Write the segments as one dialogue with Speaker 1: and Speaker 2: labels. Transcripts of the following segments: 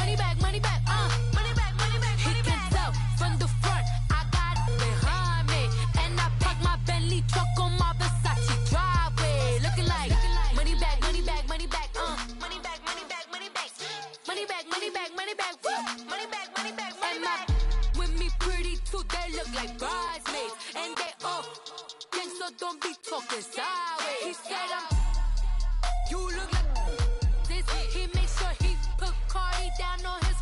Speaker 1: money back, money back, money back. He can tell from the front, I got it behind me, and I park my Bentley truck on my Versace driveway, looking like money back, money back, money back, money back, money back, money back, money back, money back, money back, money back, money back, money back. With me pretty too, they look like bridesmaids, and they all gang, so don't be talking sideways. He said you look like this. He makes sure he put Cardi down on his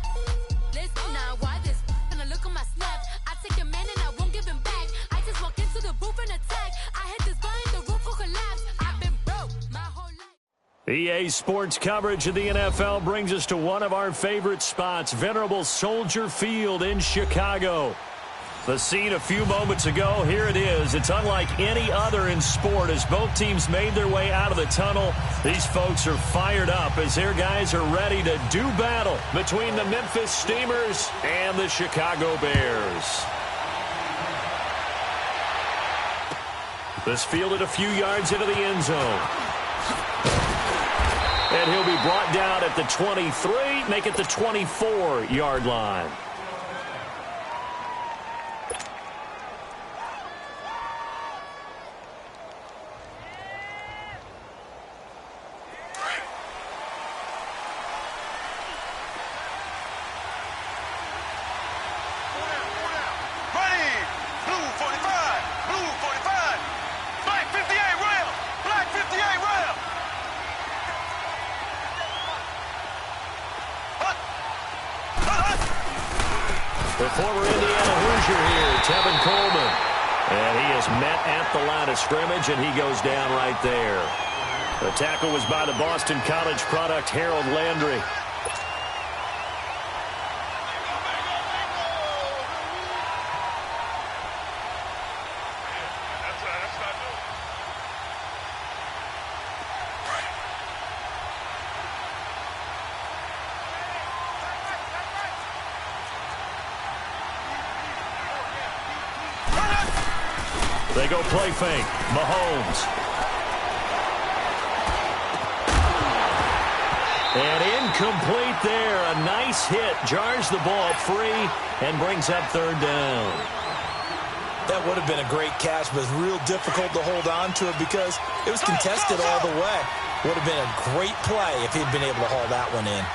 Speaker 1: list. Now why this? When I look at my snap, I take a man and I won't give him back. I just walk into the booth and attack. I hit this button, the roof will collapse. I've been broke my whole life.
Speaker 2: EA Sports coverage of the NFL brings us to one of our favorite spots, venerable Soldier Field in Chicago. The scene a few moments ago, here it is. It's unlike any other in sport as both teams made their way out of the tunnel. These folks are fired up as their guys are ready to do battle between the Memphis Steamers and the Chicago Bears. This fielded a few yards into the end zone. And he'll be brought down at the 23, make it the 24-yard line. The former Indiana Hoosier here, Tevin Coleman. And he is met at the line of scrimmage, and he goes down right there. The tackle was by the Boston College product, Harold Landry. They go play fake. Mahomes. And incomplete there. A nice hit. Jars the ball free and brings up third down.
Speaker 3: That would have been a great catch, but it's real difficult to hold on to it because it was contested all the way. Would have been a great play if he'd been able to haul that one in.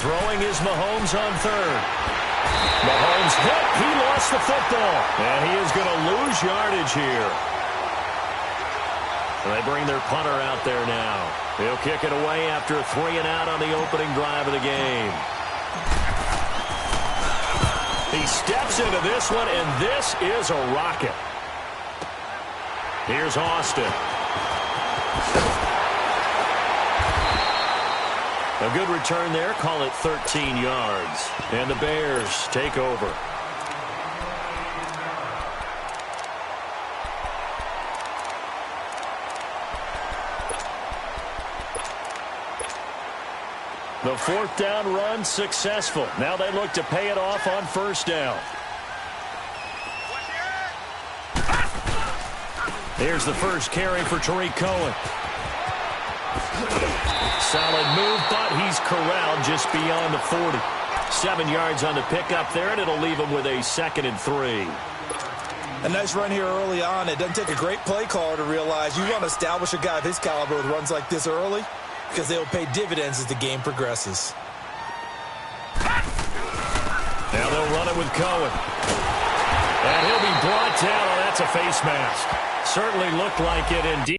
Speaker 2: Throwing is Mahomes on third. Mahomes hit. He lost the football. And he is going to lose yardage here. And they bring their punter out there now. He'll kick it away after a 3-and-out on the opening drive of the game. He steps into this one, and this is a rocket. Here's Austin. A good return there. Call it 13 yards. And the Bears take over. The fourth down run successful. Now they look to pay it off on first down. Here's the first carry for Tariq Cohen. Solid move, but he's corralled just beyond the 40. 7 yards on the pickup there, and it'll leave him with a 2nd and 3.
Speaker 3: A nice run here early on. It doesn't take a great play caller to realize you want to establish a guy of his caliber with runs like this early because they'll pay dividends as the game progresses.
Speaker 2: Now they'll run it with Cohen. And he'll be brought down. Oh, that's a face mask. Certainly looked like it indeed.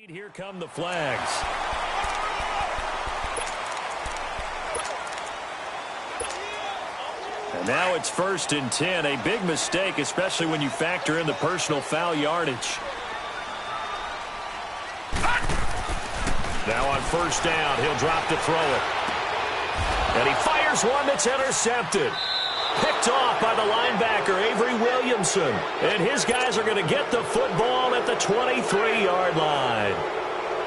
Speaker 2: Here come the flags. And now it's 1st and 10. A big mistake, especially when you factor in the personal foul yardage. Now on 1st down, he'll drop to throw it. And he fires one that's intercepted. Picked off by the linebacker, Avery Williamson. And his guys are going to get the football at the 23-yard line.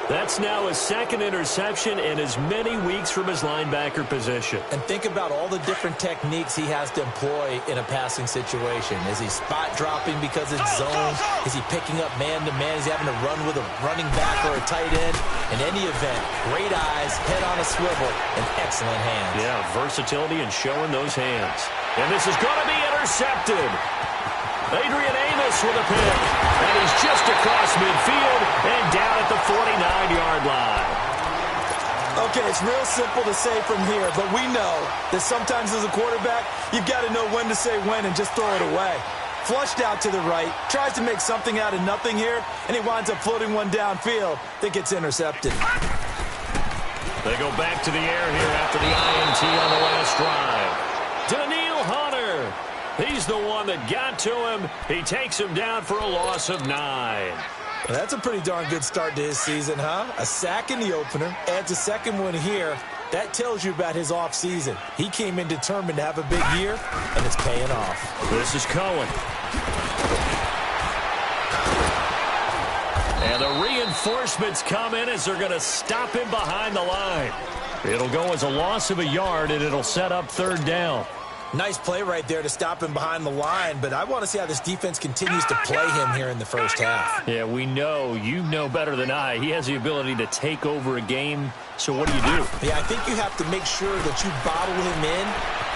Speaker 2: That's now his 2nd interception in as many weeks from his linebacker position.
Speaker 3: And think about all the different techniques he has to employ in a passing situation. Is he spot dropping because it's zone? Is he picking up man-to-man? Is he having to run with a running back or a tight end? In any event, great eyes, head on a swivel, and excellent hands.
Speaker 2: Yeah, versatility and showing those hands. And this is going to be intercepted. Adrian Amos with a pick. And he's just across midfield and down at the 49-yard line.
Speaker 3: Okay, it's real simple to say from here, but we know that sometimes as a quarterback, you've got to know when to say when and just throw it away. Flushed out to the right, tries to make something out of nothing here, and he winds up floating one downfield that gets intercepted.
Speaker 2: They go back to the air here after the INT on the last drive. Daniil Hunter. He's the one that got to him. He takes him down for a loss of 9.
Speaker 3: Well, that's a pretty darn good start to his season, huh? A sack in the opener, adds a 2nd one here. That tells you about his offseason. He came in determined to have a big year, and it's paying off.
Speaker 2: This is Cohen. And the reinforcements come in as they're going to stop him behind the line. It'll go as a loss of a yard, and it'll set up 3rd down.
Speaker 3: Nice play right there to stop him behind the line, but I want to see how this defense continues to play him here in the 1st half.
Speaker 2: Yeah, we know. You know better than I. He has the ability to take over a game, so what do?
Speaker 3: Yeah, I think you have to make sure that you bottle him in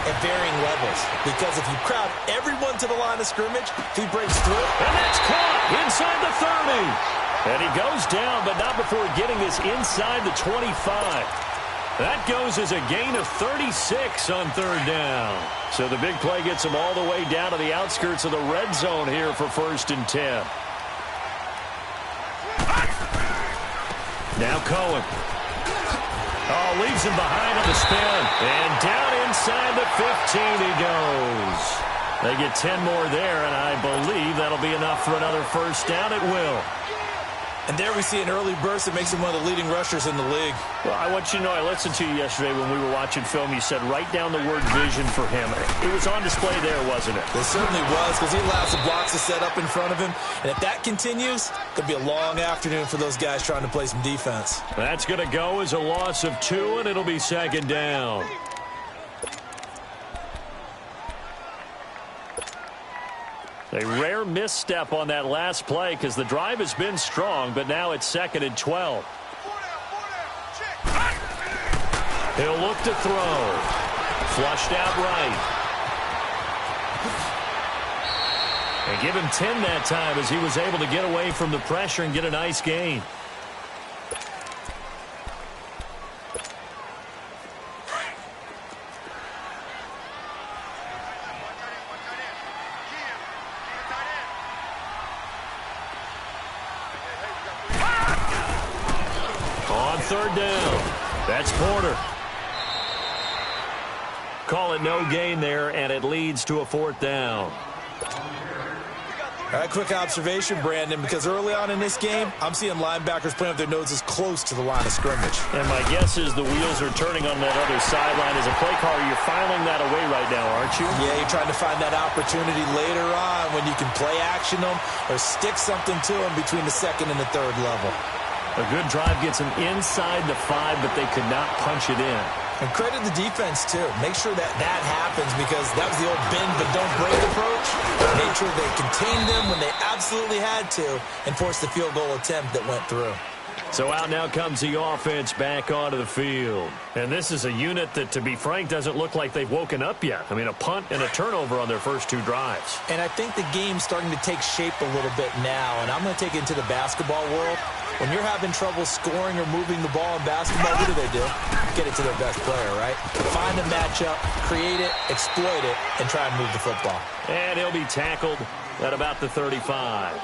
Speaker 3: at varying levels, because if you crowd everyone to the line of scrimmage, if he breaks through.
Speaker 2: And that's caught inside the 30. And he goes down, but not before getting this inside the 25. That goes as a gain of 36 on 3rd down. So the big play gets him all the way down to the outskirts of the red zone here for 1st and 10. Now Cohen. Oh, leaves him behind on the spin. And down inside the 15 he goes. They get 10 more there, and I believe that'll be enough for another 1st down. It will.
Speaker 3: And there we see an early burst that makes him one of the leading rushers in the league.
Speaker 2: Well, I want you to know, I listened to you yesterday when we were watching film. You said write down the word vision for him. It was on display there, wasn't it?
Speaker 3: It certainly was, because he allows the blocks to set up in front of him. And if that continues, it could be a long afternoon for those guys trying to play some defense.
Speaker 2: That's going to go as a loss of 2, and it'll be 2nd down. A rare misstep on that last play because the drive has been strong, but now it's 2nd and 12. He'll look to throw. Flushed out right. And give him 10 that time as he was able to get away from the pressure and get a nice gain. On 3rd down, that's Porter. Call it no gain there, and it leads to a 4th down.
Speaker 3: All right, quick observation, Brandon, because early on in this game, I'm seeing linebackers playing with their noses close to the line of scrimmage.
Speaker 2: And my guess is the wheels are turning on that other sideline. As a play caller, you're filing that away right now, aren't you?
Speaker 3: Yeah, you're trying to find that opportunity later on when you can play action them or stick something to them between the 2nd and the 3rd level.
Speaker 2: A good drive gets them inside the 5, but they could not punch it in.
Speaker 3: And credit the defense, too. Make sure that that happens, because that was the old bend but don't break approach. Made sure they contained them when they absolutely had to and forced the field goal attempt that went through.
Speaker 2: So out now comes the offense back onto the field. And this is a unit that, to be frank, doesn't look like they've woken up yet. I mean, a punt and a turnover on their first 2 drives.
Speaker 3: And I think the game's starting to take shape a little bit now, and I'm going to take it into the basketball world. When you're having trouble scoring or moving the ball in basketball, what do? Get it to their best player, right? Find a matchup, create it, exploit it, and try and move the football.
Speaker 2: And he'll be tackled at about the 35.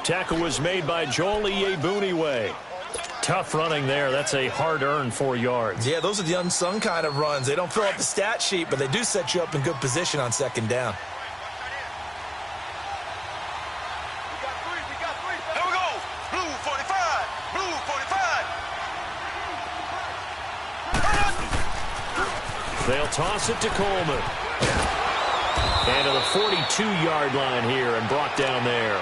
Speaker 2: Tackle was made by Joel Iyiegbuniwe. Tough running there. That's a hard-earned 4 yards.
Speaker 3: Yeah, those are the unsung kind of runs. They don't fill up the stat sheet, but they do set you up in good position on second down.
Speaker 4: Here we go. Blue 45. Blue 45.
Speaker 2: They'll toss it to Coleman. And to the 42-yard line here and brought down there.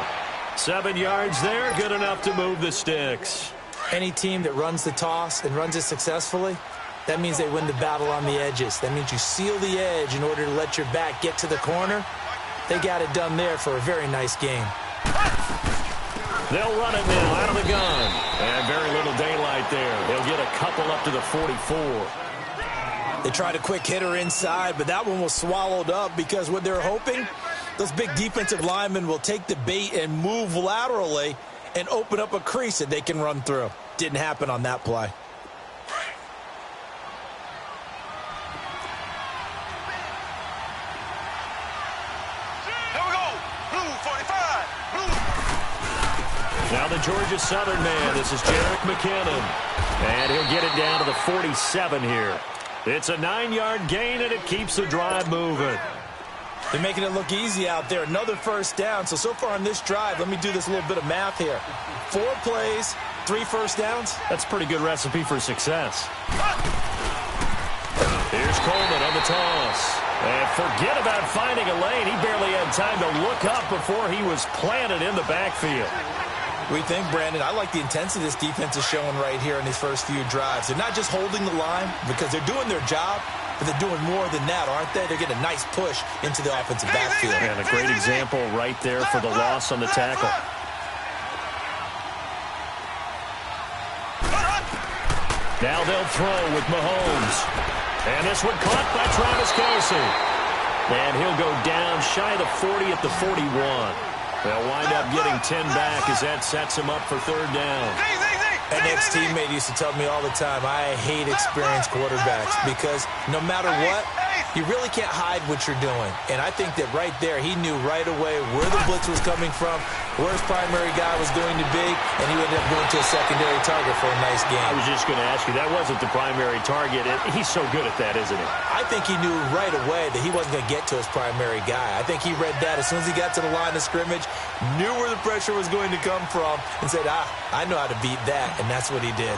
Speaker 2: 7 yards there, good enough to move the sticks.
Speaker 3: Any team that runs the toss and runs it successfully, that means they win the battle on the edges. That means you seal the edge in order to let your back get to the corner. They got it done there for a very nice game.
Speaker 2: They'll run it now out of the gun. And very little daylight there. They'll get a couple up to the 44.
Speaker 3: They tried a quick hitter inside, but that one was swallowed up because what they're hoping, those big defensive linemen will take the bait and move laterally and open up a crease that they can run through. Didn't happen on that play.
Speaker 4: Here we go. Blue 45. Blue.
Speaker 2: Now the Georgia Southern man. This is Jerick McKinnon. And he'll get it down to the 47 here. It's a 9-yard gain, and it keeps the drive moving.
Speaker 3: They're making it look easy out there. Another first down. So far on this drive, let me do this little bit of math here. 4 plays, 3 first downs.
Speaker 2: That's a pretty good recipe for success. Here's Coleman on the toss. And forget about finding a lane. He barely had time to look up before he was planted in the backfield.
Speaker 3: We think, Brandon, I like the intensity this defense is showing right here in these first few drives. They're not just holding the line because they're doing their job, but they're doing more than that, aren't they? They're getting a nice push into the offensive backfield.
Speaker 2: And a great example right there for the loss on the tackle. Now they'll throw with Mahomes. And this one caught by Travis Kelce. And he'll go down shy of the 40 at the 41. They'll wind up getting 10 back as that sets him up for third down.
Speaker 3: An ex-teammate used to tell me all the time, I hate experienced quarterbacks because no matter what, you really can't hide what you're doing. And I think that right there, he knew right away where the blitz was coming from, where his primary guy was going to be, and he ended up going to a secondary target for a nice game.
Speaker 2: I was just going to ask you, that wasn't the primary target. He's so good at that, isn't he?
Speaker 3: I think he knew right away that he wasn't going to get to his primary guy. I think he read that as soon as he got to the line of scrimmage, knew where the pressure was going to come from, and said, I know how to beat that, and that's what he did.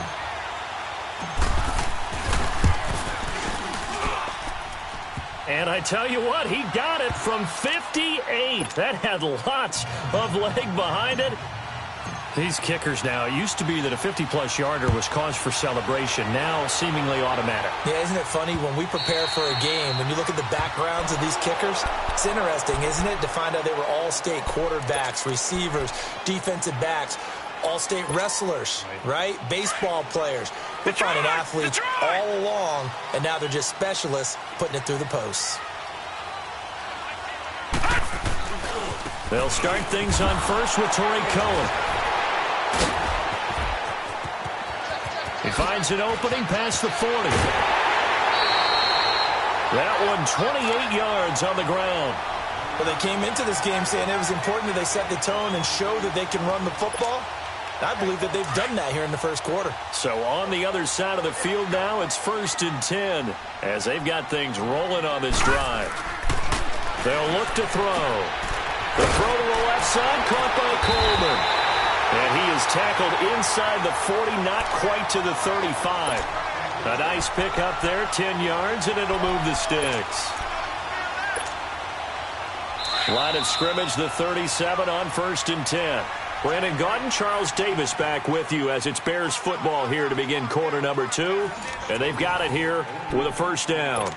Speaker 2: And I tell you what, he got it from 58. That had lots of leg behind it. These kickers now, it used to be that a 50-plus yarder was cause for celebration. Now seemingly automatic.
Speaker 3: Yeah, isn't it funny when we prepare for a game, when you look at the backgrounds of these kickers, it's interesting, isn't it, to find out they were all-state quarterbacks, receivers, defensive backs, all-state wrestlers, right? Baseball players. We're finding athletes all along, and now they're just specialists putting it through the posts.
Speaker 2: They'll start things on first with Torrey Cohen. He finds an opening past the 40. That one 28 yards on the ground.
Speaker 3: Well, they came into this game saying it was important that they set the tone and show that they can run the football. I believe that they've done that here in the first quarter.
Speaker 2: So on the other side of the field now, it's 1st and 10 as they've got things rolling on this drive. They'll look to throw. The throw to the left side, caught by Coleman. And he is tackled inside the 40, not quite to the 35. A nice pick up there, 10 yards, and it'll move the sticks. Line of scrimmage, the 37 on 1st and 10. Brandon Gaudin, Charles Davis back with you as it's Bears football here to begin quarter number 2. And they've got it here with a first down.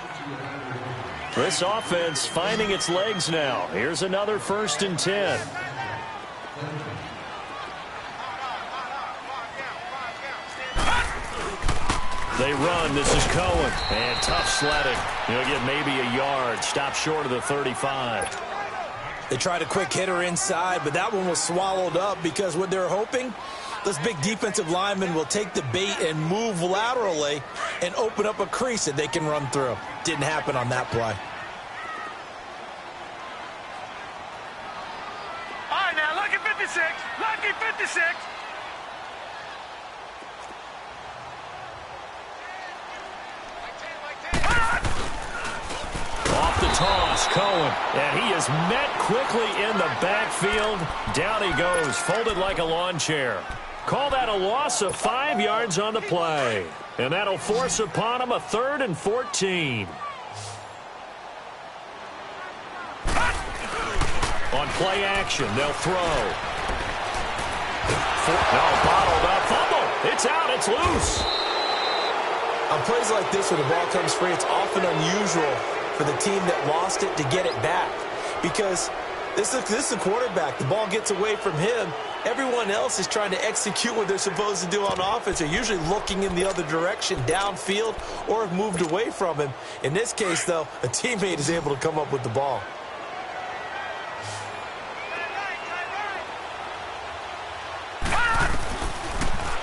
Speaker 2: This offense finding its legs now. Here's another 1st and 10. They run. This is Cohen. And tough sledding. He'll get maybe a yard. Stop short of the 35.
Speaker 3: They tried a quick hitter inside, but that one was swallowed up because what they're hoping, those big defensive linemen will take the bait and move laterally and open up a crease that they can run through. Didn't happen on that play.
Speaker 4: All right, now look at 50. 56. Lucky 56.
Speaker 2: Off the toss, Cohen. And he is met quickly in the backfield. Down he goes, folded like a lawn chair. Call that a loss of 5 yards on the play. And that'll force upon him a 3rd and 14. On play action, they'll throw. Bottled up, fumble. It's out, it's loose.
Speaker 3: On plays like this where the ball comes free, it's often unusual for the team that lost it to get it back. Because this is a quarterback. The ball gets away from him. Everyone else is trying to execute what they're supposed to do on offense. They're usually looking in the other direction, downfield, or have moved away from him. In this case, though, a teammate is able to come up with the ball.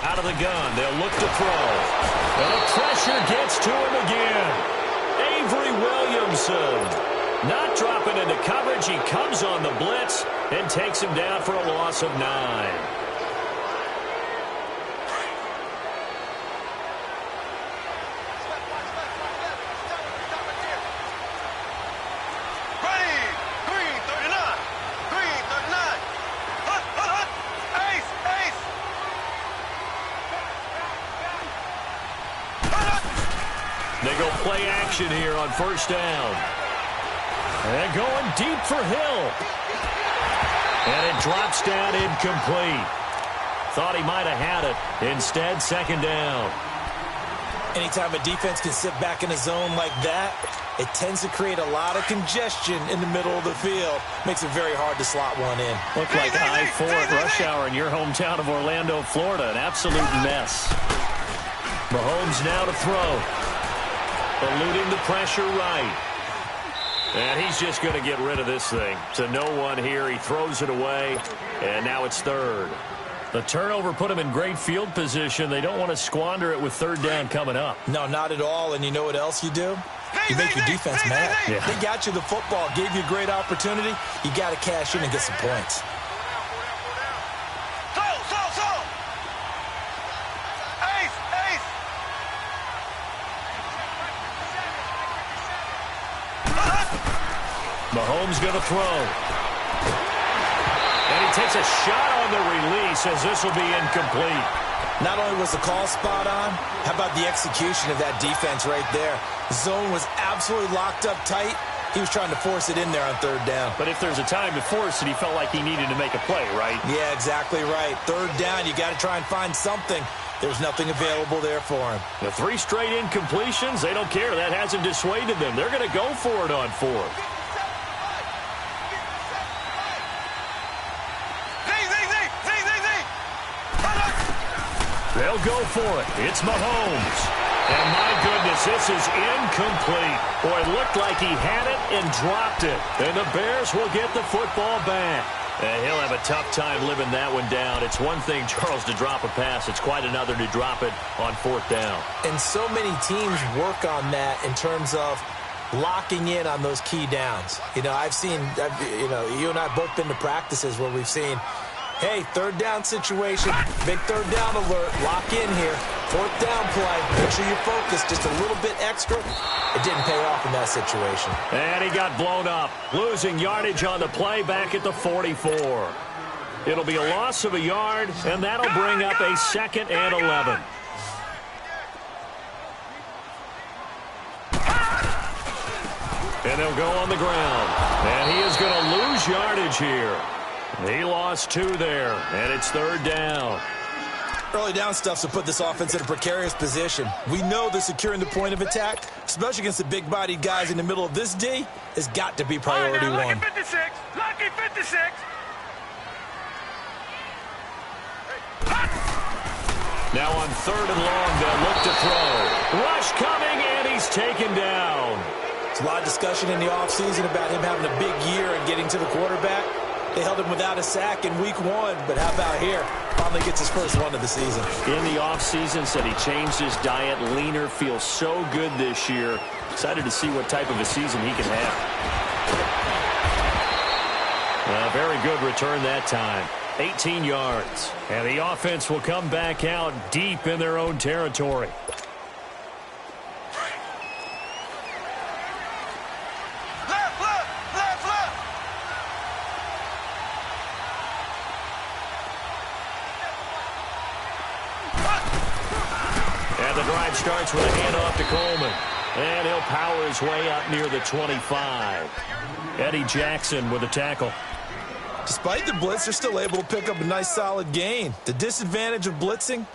Speaker 2: Out of the gun, they'll look to throw. And the pressure gets to him again. Avery Williamson not dropping into coverage. He comes on the blitz and takes him down for a loss of 9. They go play action here on first down. And going deep for Hill. And it drops down incomplete. Thought he might have had it. Instead, second down.
Speaker 3: Anytime a defense can sit back in a zone like that, it tends to create a lot of congestion in the middle of the field. Makes it very hard to slot one in.
Speaker 2: Looked like I-4 at rush hour in your hometown of Orlando, Florida. An absolute mess. Mahomes now to throw. Eluding the pressure right. And he's just going to get rid of this thing. To no one here. He throws it away. And now it's 3rd. The turnover put him in great field position. They don't want to squander it with 3rd down coming up.
Speaker 3: No, not at all. And you know what else you do? You make your defense mad.
Speaker 2: Yeah.
Speaker 3: They got you the football, gave you a great opportunity. You got to cash in and get some points.
Speaker 2: Mahomes going to throw. And he takes a shot on the release as this will be incomplete.
Speaker 3: Not only was the call spot on, how about the execution of that defense right there? The zone was absolutely locked up tight. He was trying to force it in there on 3rd down.
Speaker 2: But if there's a time to force it, he felt like he needed to make a play, right?
Speaker 3: Yeah, exactly right. 3rd down, you got to try and find something. There's nothing available there for him.
Speaker 2: The 3 straight incompletions, they don't care. That hasn't dissuaded them. They're going to go for it on 4th. They'll go for it. It's Mahomes. And my goodness, this is incomplete. Boy, it looked like he had it and dropped it. And the Bears will get the football back. And he'll have a tough time living that one down. It's one thing, Charles, to drop a pass. It's quite another to drop it on 4th down.
Speaker 3: And so many teams work on that in terms of locking in on those key downs. You know, you and I both been to practices where we've seen, hey, 3rd down situation, big 3rd down alert, lock in here. 4th down play, make sure you focus just a little bit extra. It didn't pay off in that situation.
Speaker 2: And he got blown up, losing yardage on the play back at the 44. It'll be a loss of a yard, and that'll bring up a 2nd and 11. And they'll go on the ground. And he is going to lose yardage here. He lost 2 there, and it's 3rd down.
Speaker 3: Early down stuff will put this offense in a precarious position. We know that securing the point of attack, especially against the big-bodied guys in the middle of this D, has got to be priority one.
Speaker 4: Lucky 56. Lucky 56.
Speaker 2: Now on 3rd and long, they'll look to throw. Rush coming, and he's taken down.
Speaker 3: There's a lot of discussion in the offseason about him having a big year and getting to the quarterback. They held him without a sack in week 1, but how about here? Finally gets his first one of the season.
Speaker 2: In the offseason, said he changed his diet, leaner, feels so good this year. Excited to see what type of a season he can have. A very good return that time. 18 yards. And the offense will come back out deep in their own territory. And the drive starts with a handoff to Coleman. And he'll power his way out near the 25. Eddie Jackson with a tackle.
Speaker 3: Despite the blitz, they're still able to pick up a nice solid gain. The disadvantage of blitzing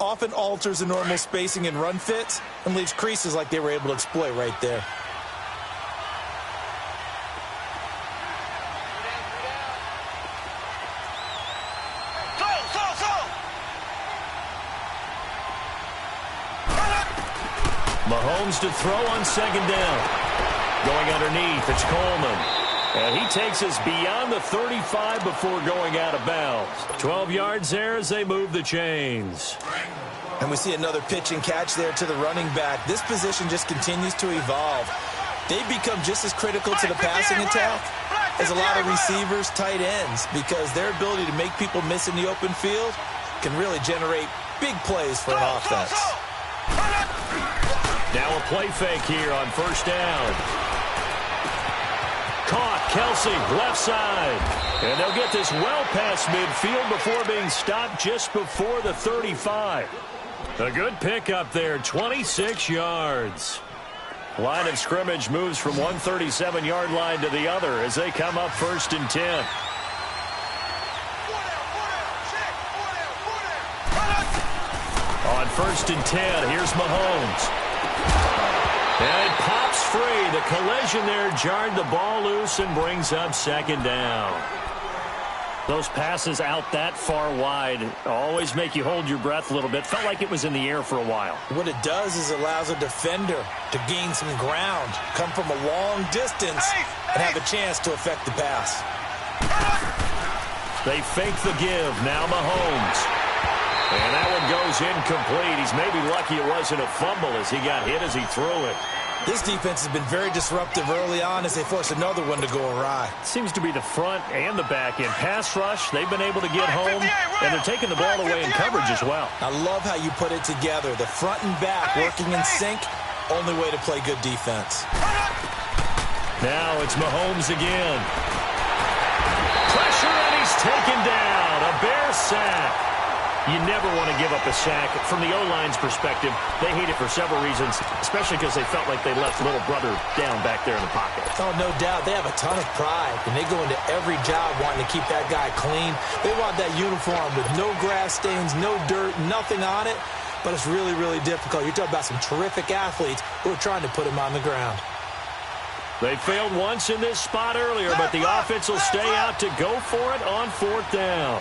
Speaker 3: often alters the normal spacing and run fits and leaves creases like they were able to exploit right there.
Speaker 2: Mahomes to throw on second down. Going underneath, it's Coleman. And he takes us beyond the 35 before going out of bounds. 12 yards there as they move the chains.
Speaker 3: And we see another pitch and catch there to the running back. This position just continues to evolve. They've become just as critical to the passing attack as a lot of receivers, tight ends, because their ability to make people miss in the open field can really generate big plays for an offense.
Speaker 2: Now a play fake here on first down. Caught, Kelsey, left side. And they'll get this well past midfield before being stopped just before the 35. A good pickup there, 26 yards. Line of scrimmage moves from one 37-yard line to the other as they come up first and 10. On first and 10, here's Mahomes. And it pops free. The collision there jarred the ball loose and brings up second down. Those passes out that far wide always make you hold your breath a little bit. Felt like it was in the air for a while.
Speaker 3: What it does is it allows a defender to gain some ground, come from a long distance, and have a chance to affect the pass.
Speaker 2: They fake the give. Now Mahomes. And that one goes incomplete. He's maybe lucky it wasn't a fumble as he got hit as he threw it.
Speaker 3: This defense has been very disruptive early on as they force another one to go awry.
Speaker 2: Seems to be the front and the back end. Pass rush, they've been able to get home, and they're taking the ball away in coverage as well.
Speaker 3: I love how you put it together. The front and back working in sync, only way to play good defense.
Speaker 2: Now it's Mahomes again. Pressure, and he's taken down. A Bear sack. You never want to give up a sack. From the O-line's perspective, they hate it for several reasons, especially because they felt like they left little brother down back there in the pocket.
Speaker 3: Oh, no doubt. They have a ton of pride, and they go into every job wanting to keep that guy clean. They want that uniform with no grass stains, no dirt, nothing on it, but it's really, really difficult. You're talking about some terrific athletes who are trying to put him on the ground.
Speaker 2: They failed once in this spot earlier, but the offense will stay out to go for it on fourth down.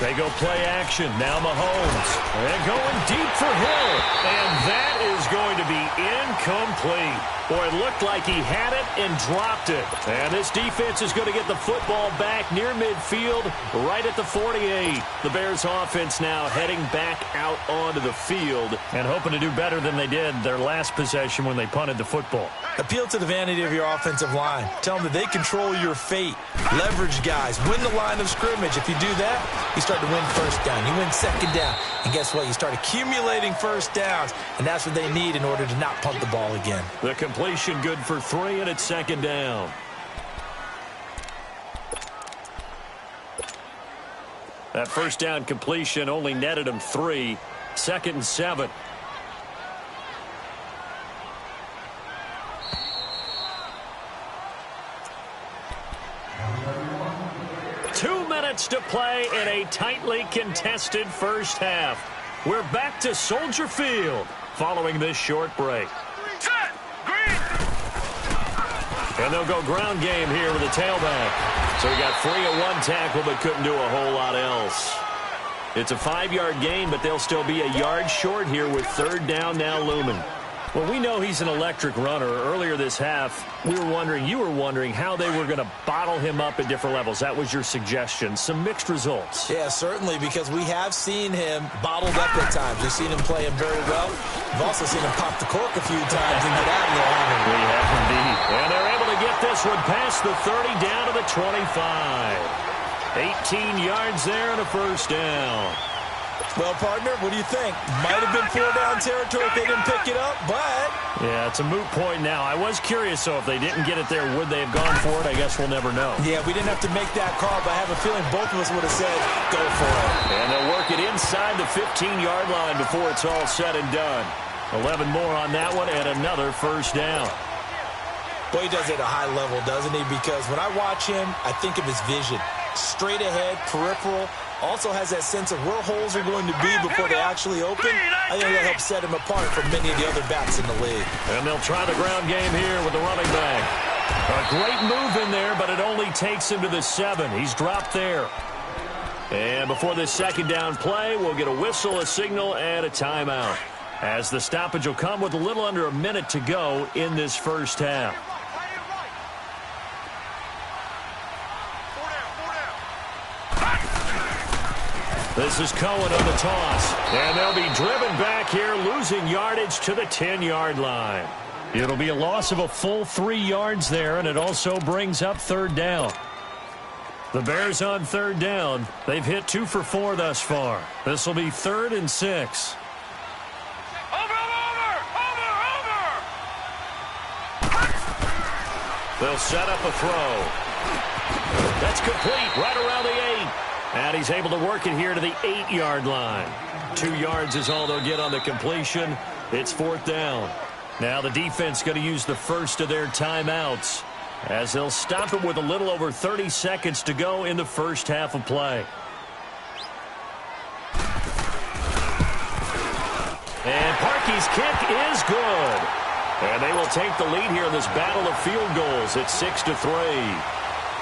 Speaker 2: They go play action. Now Mahomes. And going deep for Hill. And that is going to be incomplete. Boy, it looked like he had it and dropped it. And this defense is going to get the football back near midfield, right at the 48. The Bears offense now heading back out onto the field and hoping to do better than they did their last possession when they punted the football.
Speaker 3: Appeal to the vanity of your offensive line. Tell them that they control your fate. Leverage guys. Win the line of scrimmage. If you do that, you start to win first down. You win second down. And guess what? You start accumulating first downs. And that's what they need in order to not punt the ball again.
Speaker 2: The completion good for 3, and it's second down. That first down completion only netted him 3. 2nd and 7. To play in a tightly contested first half. We're back to Soldier Field following this short break. And they'll go ground game here with a tailback. So he got free of one tackle but couldn't do a whole lot else. It's a 5-yard gain, but they'll still be a yard short here with third down now looming. Well, we know he's an electric runner. Earlier this half, you were wondering how they were going to bottle him up at different levels. That was your suggestion. Some mixed results.
Speaker 3: Yeah, certainly, because we have seen him bottled up at times. We've seen him play him very well. We've also seen him pop the cork a few times and get out of there.
Speaker 2: We have indeed. And they're able to get this one past the 30 down to the 25. 18 yards there and a first down.
Speaker 3: Well, partner, what do you think? Might have been 4-down territory if they didn't pick it up, but...
Speaker 2: Yeah, it's a moot point now. I was curious, so if they didn't get it there, would they have gone for it? I guess we'll never know.
Speaker 3: Yeah, we didn't have to make that call, but I have a feeling both of us would have said, go for it.
Speaker 2: And they'll work it inside the 15-yard line before it's all said and done. 11 more on that one and another first down.
Speaker 3: Boy, he does it at a high level, doesn't he? Because when I watch him, I think of his vision. Straight ahead, peripheral. Also has that sense of where holes are going to be before they actually open. I think that helps set him apart from many of the other backs in the league.
Speaker 2: And they'll try the ground game here with the running back. A great move in there, but it only takes him to the 7. He's dropped there. And before this second down play, we'll get a whistle, a signal, and a timeout. As the stoppage will come with a little under a minute to go in this first half. This is Cohen on the toss. And they'll be driven back here, losing yardage to the 10-yard line. It'll be a loss of a full 3 yards there, and it also brings up third down. The Bears on third down. They've hit 2 for 4 thus far. This will be 3rd and 6. They'll set up a throw. That's complete right around the 8. And he's able to work it here to the 8-yard line. 2 yards is all they'll get on the completion. It's 4th down. Now the defense going to use the first of their timeouts as they'll stop it with a little over 30 seconds to go in the first half of play. And Parkey's kick is good. And they will take the lead here in this battle of field goals. It's 6-3.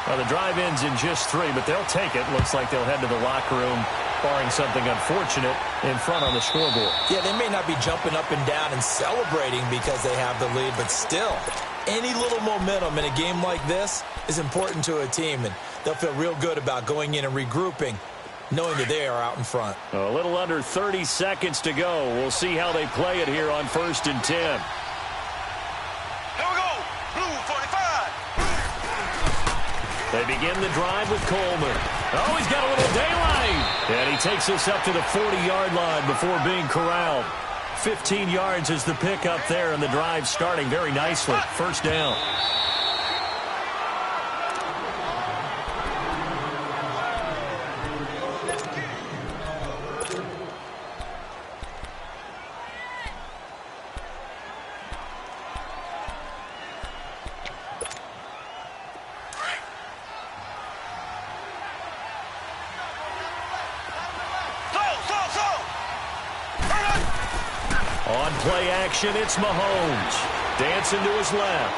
Speaker 2: Well, the drive ends in just 3, but they'll take it. Looks like they'll head to the locker room, barring something unfortunate, in front on the scoreboard.
Speaker 3: Yeah, they may not be jumping up and down and celebrating because they have the lead, but still, any little momentum in a game like this is important to a team, and they'll feel real good about going in and regrouping, knowing that they are out in front.
Speaker 2: A little under 30 seconds to go. We'll see how they play it here on 1st and 10. They begin the drive with Coleman. Oh, he's got a little daylight. And he takes this up to the 40-yard line before being corralled. 15 yards is the pickup there, and the drive starting very nicely. First down. On play action, it's Mahomes. Dancing to his left.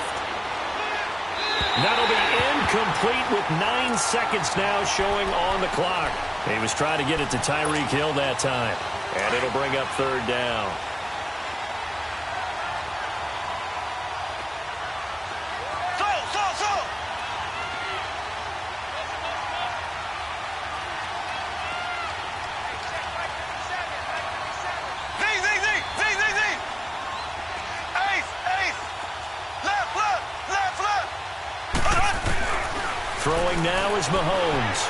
Speaker 2: That'll be incomplete with 9 seconds now showing on the clock. He was trying to get it to Tyreek Hill that time. And it'll bring up third down. Throwing now is Mahomes.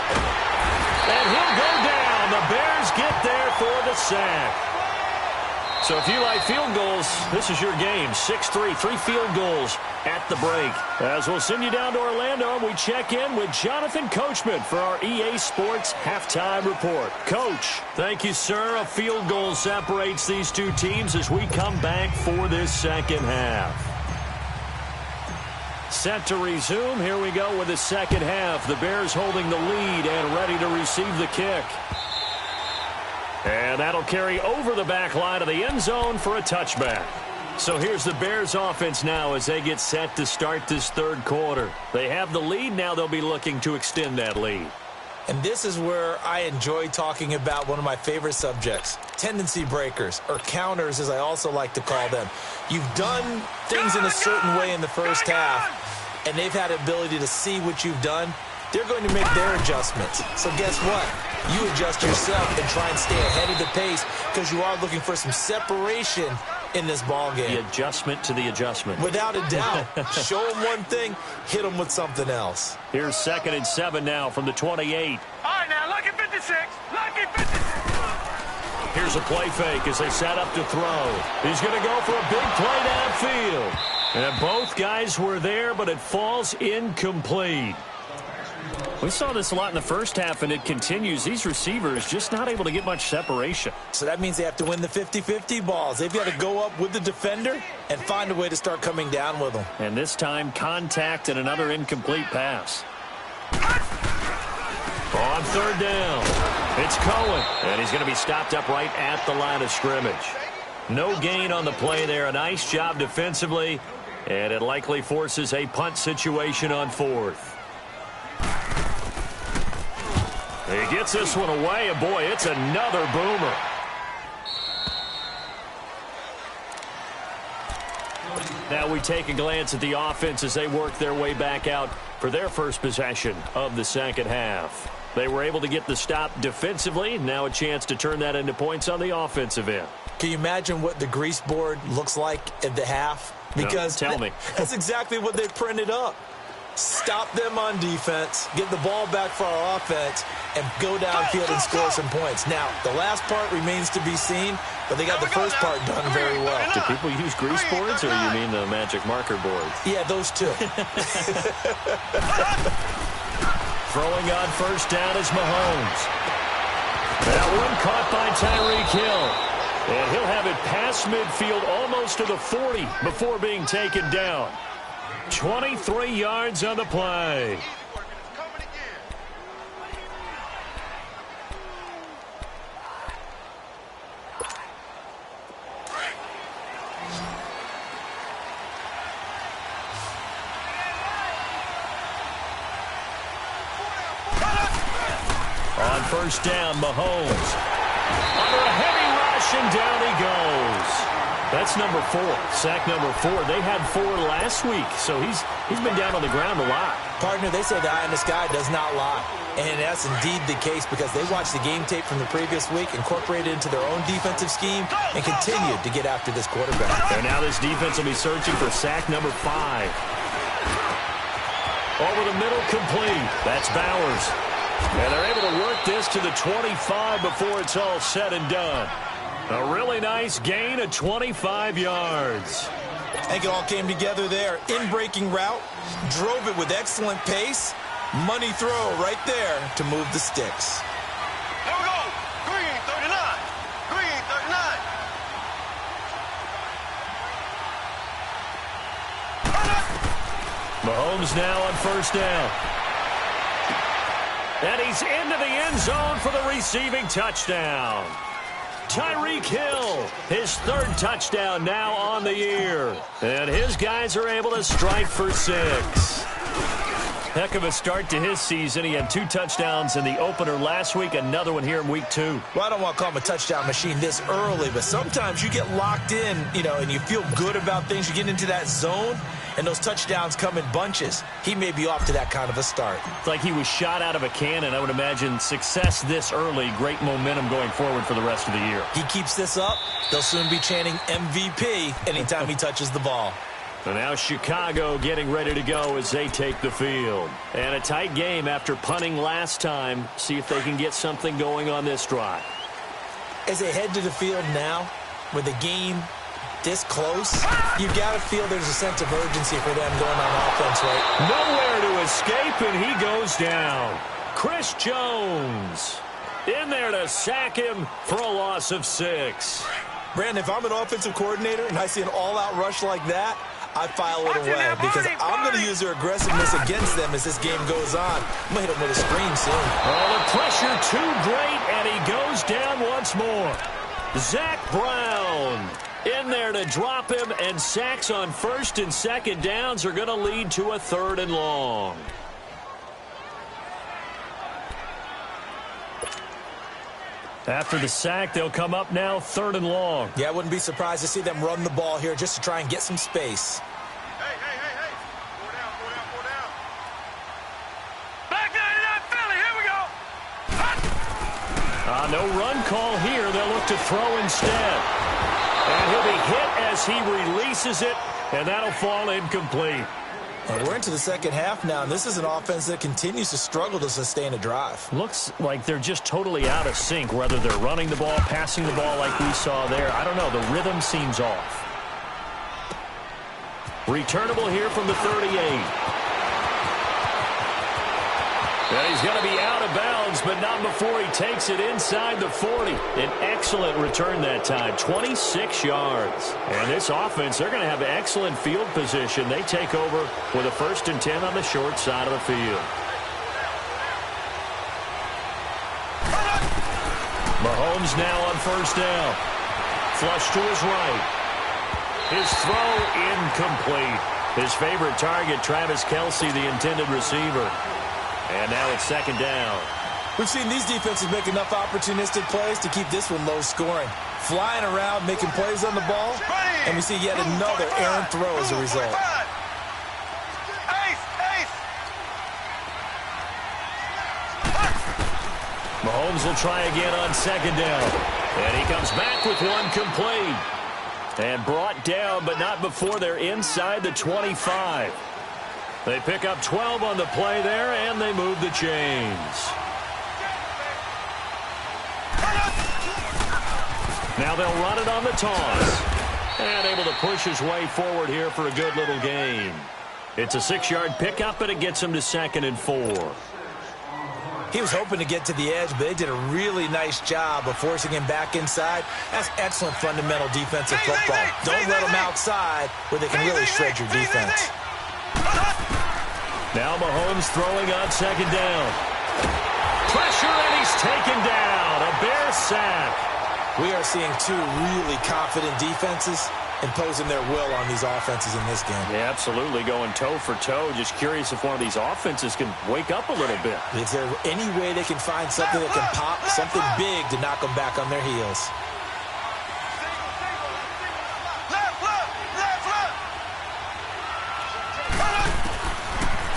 Speaker 2: And he'll go down. The Bears get there for the sack. So if you like field goals, this is your game. 6-3, 3 field goals at the break. As we'll send you down to Orlando, we check in with Jonathan Coachman for our EA Sports Halftime Report. Coach, thank you, sir. A field goal separates these two teams as we come back for this second half. Set to resume. Here we go with the second half. The Bears holding the lead and ready to receive the kick. And that'll carry over the back line of the end zone for a touchback. So here's the Bears offense now as they get set to start this third quarter. They have the lead. Now they'll be looking to extend that lead.
Speaker 3: And this is where I enjoy talking about one of my favorite subjects, tendency breakers, or counters as I also like to call them. You've done things in a certain way in the first half, and they've had the ability to see what you've done. They're going to make their adjustments. So guess what? You adjust yourself and try and stay ahead of the pace because you are looking for some separation in this ball game.
Speaker 2: The adjustment to the adjustment.
Speaker 3: Without a doubt. Show them one thing, hit them with something else.
Speaker 2: Here's 2nd and 7 now from the 28.
Speaker 4: All right, now, lucky 56. Lucky 56.
Speaker 2: Here's a play fake as they set up to throw. He's going to go for a big play downfield. And both guys were there, but it falls incomplete. We saw this a lot in the first half, and it continues. These receivers just not able to get much separation.
Speaker 3: So that means they have to win the 50-50 balls. They've got to go up with the defender and find a way to start coming down with them.
Speaker 2: And this time, contact and another incomplete pass. On 3rd down, it's Cohen, and he's going to be stopped up right at the line of scrimmage. No gain on the play there. A nice job defensively, and it likely forces a punt situation on 4th. He gets this one away, and boy, it's another boomer. Now we take a glance at the offense as they work their way back out for their first possession of the second half. They were able to get the stop defensively. Now a chance to turn that into points on the offensive end.
Speaker 3: Can you imagine what the grease board looks like at the half? Because
Speaker 2: no, tell me.
Speaker 3: That's exactly what they printed up. Stop them on defense, get the ball back for our offense, and go downfield and score some points. Now, the last part remains to be seen, but they got the first part done very well.
Speaker 2: Do people use grease boards, or you mean the magic marker boards?
Speaker 3: Yeah, those two.
Speaker 2: Throwing on 1st down is Mahomes. That one caught by Tyreek Hill. And he'll have it past midfield almost to the 40 before being taken down. 23 yards on the play. On 1st down, Mahomes. Under a heavy rush, and down he goes. That's number 4, sack number 4. They had 4 last week, so he's been down on the ground a lot.
Speaker 3: Partner, they say the eye in the sky does not lie. And that's indeed the case because they watched the game tape from the previous week, incorporated it into their own defensive scheme, and continued to get after this quarterback.
Speaker 2: And now this defense will be searching for sack number 5. Over the middle, complete. That's Bowers. And they're able to work this to the 25 before it's all said and done. A really nice gain of 25 yards.
Speaker 3: I think it all came together there. In-breaking route, drove it with excellent pace. Money throw right there to move the sticks.
Speaker 4: Here we go. Green 39. Green 39.
Speaker 2: Mahomes now on 1st down. And he's into the end zone for the receiving touchdown. Tyreek Hill, his 3rd touchdown now on the year. And his guys are able to strike for 6. Heck of a start to his season. He had 2 touchdowns in the opener last week, another one here in week 2.
Speaker 3: Well, I don't want to call him a touchdown machine this early, but sometimes you get locked in, and you feel good about things. You get into that zone, and those touchdowns come in bunches. He may be off to that kind of a start.
Speaker 2: It's like he was shot out of a cannon. I would imagine success this early, great momentum going forward for the rest of the year.
Speaker 3: He keeps this up, they'll soon be chanting MVP anytime he touches the ball.
Speaker 2: And now Chicago getting ready to go as they take the field. And a tight game after punting last time. See if they can get something going on this drive.
Speaker 3: As they head to the field now, with the game this close, you've got to feel there's a sense of urgency for them going on offense, right?
Speaker 2: Nowhere to escape, and he goes down. Chris Jones in there to sack him for a loss of 6.
Speaker 3: Brandon, if I'm an offensive coordinator and I see an all-out rush like that, I file it away because I'm going to use their aggressiveness against them as this game goes on. I'm going to hit them with a screen soon.
Speaker 2: Oh, the pressure too great, and he goes down once more. Zach Brown in there to drop him, and sacks on 1st and 2nd downs are going to lead to a 3rd and long. After the sack, they'll come up now 3rd and long.
Speaker 3: Yeah, I wouldn't be surprised to see them run the ball here just to try and get some space.
Speaker 4: Hey. Four down. Back 99 Philly, here we go.
Speaker 2: No run call here. They'll look to throw instead. And he'll be hit as he releases it, and that'll fall incomplete.
Speaker 3: And we're into the second half now, and this is an offense that continues to struggle to sustain a drive.
Speaker 2: Looks like they're just totally out of sync, whether they're running the ball, passing the ball like we saw there. I don't know. The rhythm seems off. Returnable here from the 38. And he's going to be out of bounds, but not before he takes it inside the 40. An excellent return that time, 26 yards. And this offense, they're going to have excellent field position. They take over with a 1st and 10 on the short side of the field. Mahomes now on 1st down. Flush to his right. His throw incomplete. His favorite target, Travis Kelce, the intended receiver. And now it's 2nd down.
Speaker 3: We've seen these defenses make enough opportunistic plays to keep this one low scoring. Flying around, making plays on the ball, and we see yet another errant throw as a result.
Speaker 2: Mahomes will try again on 2nd down. And he comes back with one complete. And brought down, but not before they're inside the 25. They pick up 12 on the play there, and they move the chains. Now they'll run it on the toss. And able to push his way forward here for a good little gain. It's a 6-yard pickup, and it gets him to 2nd and 4.
Speaker 3: He was hoping to get to the edge, but they did a really nice job of forcing him back inside. That's excellent fundamental defensive football. Don't let him outside where they can really shred your defense.
Speaker 2: Now Mahomes throwing on 2nd down. Pressure, and he's taken down. A Bear sack.
Speaker 3: We are seeing two really confident defenses imposing their will on these offenses in this game.
Speaker 2: Yeah, absolutely, going toe for toe. Just curious if one of these offenses can wake up a little bit.
Speaker 3: Is there any way they can find something that can pop, something big to knock them back on their heels?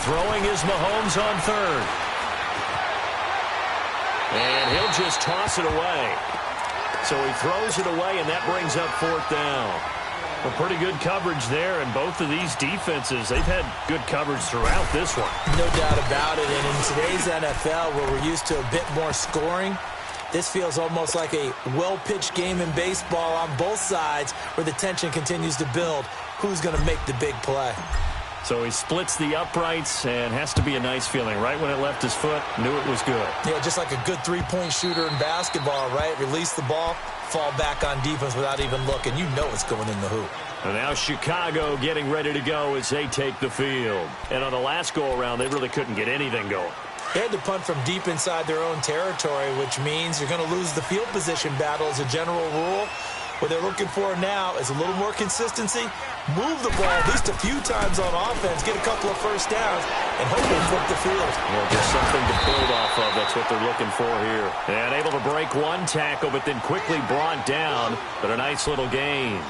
Speaker 2: Throwing is Mahomes on 3rd. And he'll just toss it away. So he throws it away, and that brings up 4th down. Well, pretty good coverage there, and both of these defenses, they've had good coverage throughout this one.
Speaker 3: No doubt about it, and in today's NFL, where we're used to a bit more scoring, this feels almost like a well-pitched game in baseball on both sides, where the tension continues to build. Who's going to make the big play?
Speaker 2: So he splits the uprights, and has to be a nice feeling. Right when it left his foot, knew it was good.
Speaker 3: Yeah, just like a good three-point shooter in basketball, right? Release the ball, fall back on defense without even looking. You know it's going in the hoop.
Speaker 2: And now Chicago getting ready to go as they take the field. And on the last go-around, they really couldn't get anything going.
Speaker 3: They had to punt from deep inside their own territory, which means you're going to lose the field position battle as a general rule. What they're looking for now is a little more consistency. Move the ball at least a few times on offense, get a couple of 1st downs, and hopefully flip the field.
Speaker 2: Well, just something to build off of. That's what they're looking for here. And able to break one tackle, but then quickly brought down. But a nice little gain.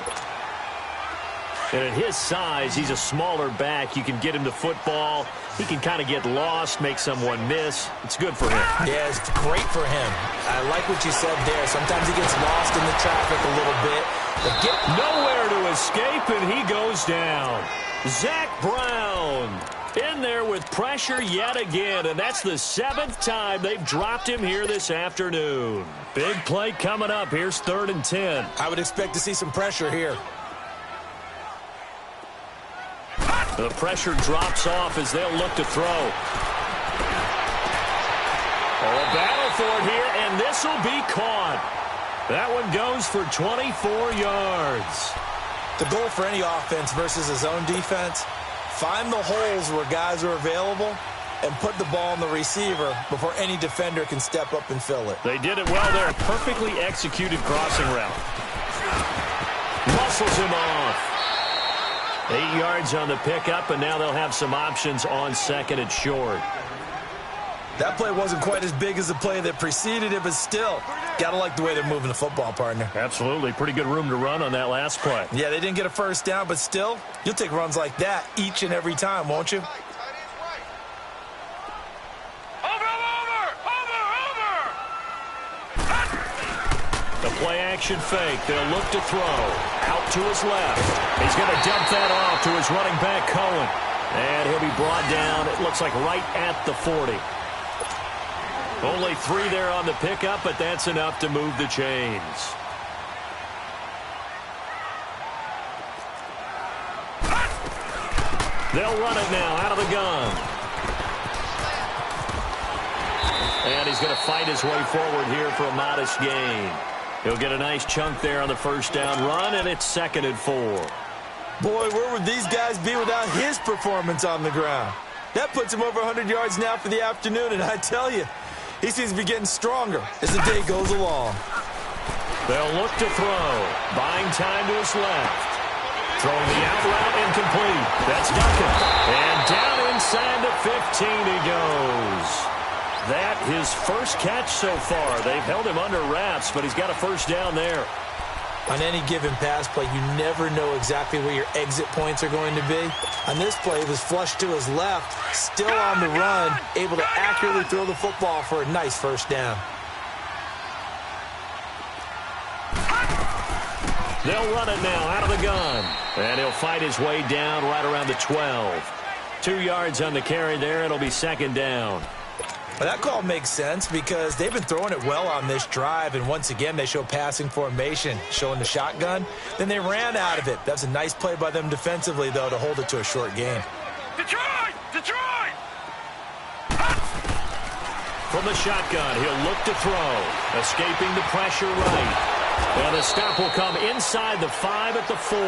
Speaker 2: And at his size, he's a smaller back. You can get him to football. He can kind of get lost, make someone miss. It's good for him.
Speaker 3: Yeah, it's great for him. I like what you said there. Sometimes he gets lost in the traffic a little bit. But
Speaker 2: nowhere to escape, and he goes down. Zach Brown in there with pressure yet again, and that's the 7th time they've dropped him here this afternoon. Big play coming up. Here's 3rd and 10.
Speaker 3: I would expect to see some pressure here.
Speaker 2: The pressure drops off as they'll look to throw. Oh, a battle for it here, and this will be caught. That one goes for 24 yards.
Speaker 3: The goal for any offense versus his own defense, find the holes where guys are available and put the ball on the receiver before any defender can step up and fill it.
Speaker 2: They did it well there. Perfectly executed crossing route. Muscles him off. 8 yards on the pickup, and now they'll have some options on 2nd and short.
Speaker 3: That play wasn't quite as big as the play that preceded it, but still, gotta like the way they're moving the football, partner.
Speaker 2: Absolutely. Pretty good room to run on that last play.
Speaker 3: Yeah, they didn't get a first down, but still, you'll take runs like that each and every time, won't you?
Speaker 2: The play-action fake. They'll look to throw. Out to his left. He's going to dump that off to his running back, Cohen. And he'll be brought down, it looks like right at the 40. Only 3 there on the pickup, but that's enough to move the chains. They'll run it now out of the gun. And he's going to fight his way forward here for a modest gain. He'll get a nice chunk there on the first down run, and it's 2nd and 4.
Speaker 3: Boy, where would these guys be without his performance on the ground? That puts him over 100 yards now for the afternoon, and I tell you, he seems to be getting stronger as the day goes along.
Speaker 2: They'll look to throw. Buying time to his left. Throwing the out route incomplete. That's Duncan. And down inside the 15 he goes. That his first catch so far. They've held him under wraps, but he's got a first down there.
Speaker 3: On any given pass play, you never know exactly where your exit points are going to be. On this play, it was flushed to his left, still on the run, able to accurately throw the football for a nice first down.
Speaker 2: They'll run it now out of the gun. And he'll fight his way down right around the 12. 2 yards on the carry there. It'll be 2nd down.
Speaker 3: Well, that call makes sense because they've been throwing it well on this drive, and once again they show passing formation, showing the shotgun. Then they ran out of it. That's a nice play by them defensively, though, to hold it to a short gain.
Speaker 4: Detroit! Detroit!
Speaker 2: From the shotgun, he'll look to throw. Escaping the pressure right. And the stop will come inside the 5 at the 4.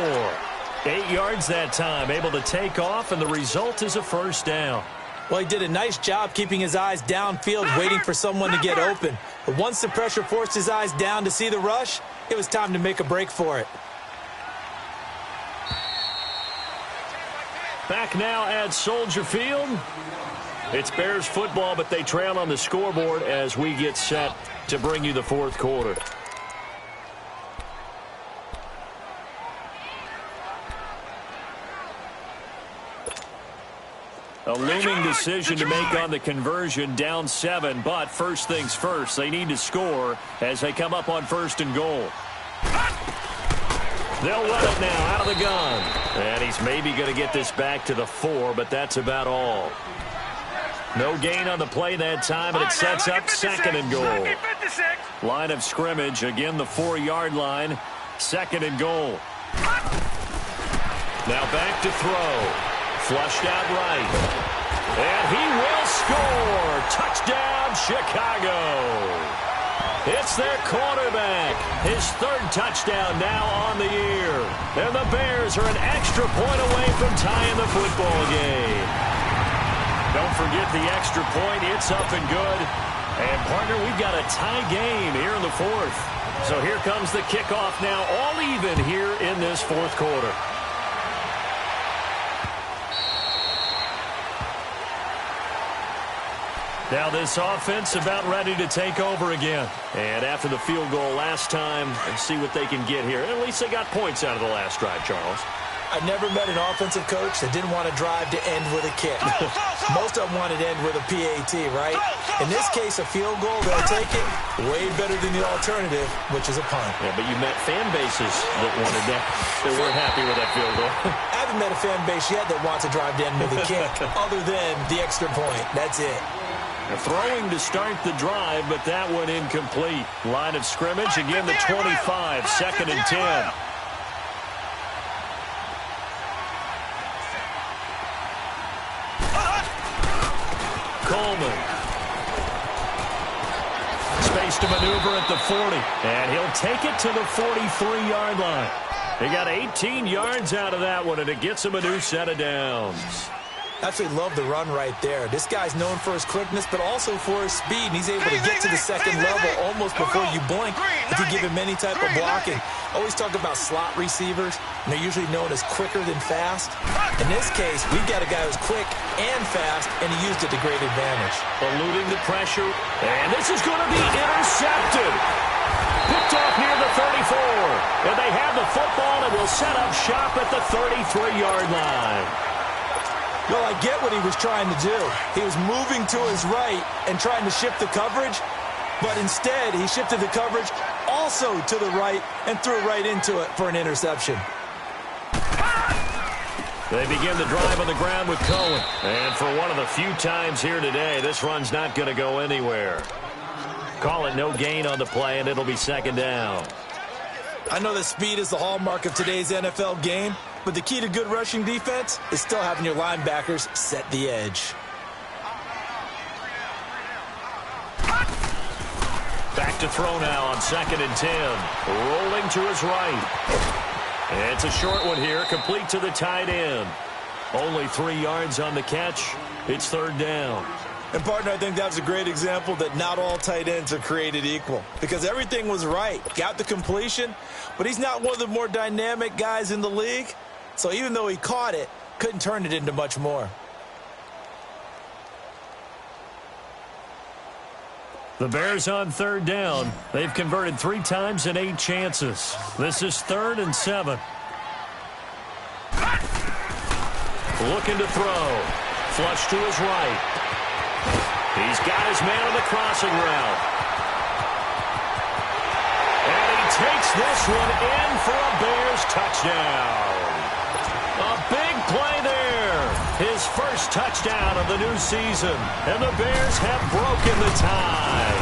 Speaker 2: 8 yards that time, able to take off, and the result is a first down.
Speaker 3: Well, he did a nice job keeping his eyes downfield, waiting for someone to get open. But once the pressure forced his eyes down to see the rush, it was time to make a break for it.
Speaker 2: Back now at Soldier Field. It's Bears football, but they trail on the scoreboard as we get set to bring you the 4th quarter. A looming decision to make on the conversion, down 7, but first things first, they need to score as they come up on 1st and goal. They'll run it now out of the gun. And he's maybe going to get this back to the 4, but that's about all. No gain on the play that time, and it sets up 2nd and goal. Line of scrimmage, again the 4-yard line, 2nd and goal. Now back to throw. Flushed out right. And he will score. Touchdown, Chicago. It's their quarterback. His 3rd touchdown now on the year. And the Bears are an extra point away from tying the football game. Don't forget the extra point. It's up and good. And, partner, we've got a tie game here in the 4th. So here comes the kickoff now, all even here in this 4th quarter. Now this offense about ready to take over again. And after the field goal last time, let's see what they can get here. At least they got points out of the last drive, Charles.
Speaker 3: I've never met an offensive coach that didn't want to drive to end with a kick. Most of them wanted to end with a PAT, right? In this case, a field goal, they'll take it way better than the alternative, which is a punt.
Speaker 2: Yeah, but you met fan bases that wanted that. They weren't happy with that field goal.
Speaker 3: I haven't met a fan base yet that wants to drive to end with a kick, other than the extra point. That's it.
Speaker 2: They're throwing to start the drive, but that one incomplete. Line of scrimmage, again the 25, 2nd and 10. Coleman. Space to maneuver at the 40, and he'll take it to the 43-yard line. He got 18 yards out of that one, and it gets him a new set of downs.
Speaker 3: Absolutely love the run right there. This guy's known for his quickness, but also for his speed. And he's able to get to the second level almost before you blink if you give him any type of blocking. Always talk about slot receivers, and they're usually known as quicker than fast. In this case, we've got a guy who's quick and fast, and he used it to great advantage.
Speaker 2: Eluding the pressure, and this is going to be intercepted. Picked off near the 34, and they have the football and will set up shop at the 33-yard line.
Speaker 3: Well, I get what he was trying to do. He was moving to his right and trying to shift the coverage, but instead he shifted the coverage also to the right and threw right into it for an interception.
Speaker 2: They begin the drive on the ground with Cohen. And for one of the few times here today, this run's not going to go anywhere. Call it no gain on the play, and it'll be second down.
Speaker 3: I know that speed is the hallmark of today's NFL game, but the key to good rushing defense is still having your linebackers set the edge.
Speaker 2: Back to throw now on 2nd and 10. Rolling to his right. And it's a short one here, complete to the tight end. Only 3 yards on the catch. It's third down.
Speaker 3: And, partner, I think that was a great example that not all tight ends are created equal, because everything was right. Got the completion, but he's not one of the more dynamic guys in the league. So even though he caught it, couldn't turn it into much more.
Speaker 2: The Bears on third down. They've converted 3 times in 8 chances. This is 3rd and 7. Looking to throw. Flush to his right. He's got his man on the crossing route. And he takes this one in for a Bears touchdown. A big play there. His first touchdown of the new season. And the Bears have broken the tie.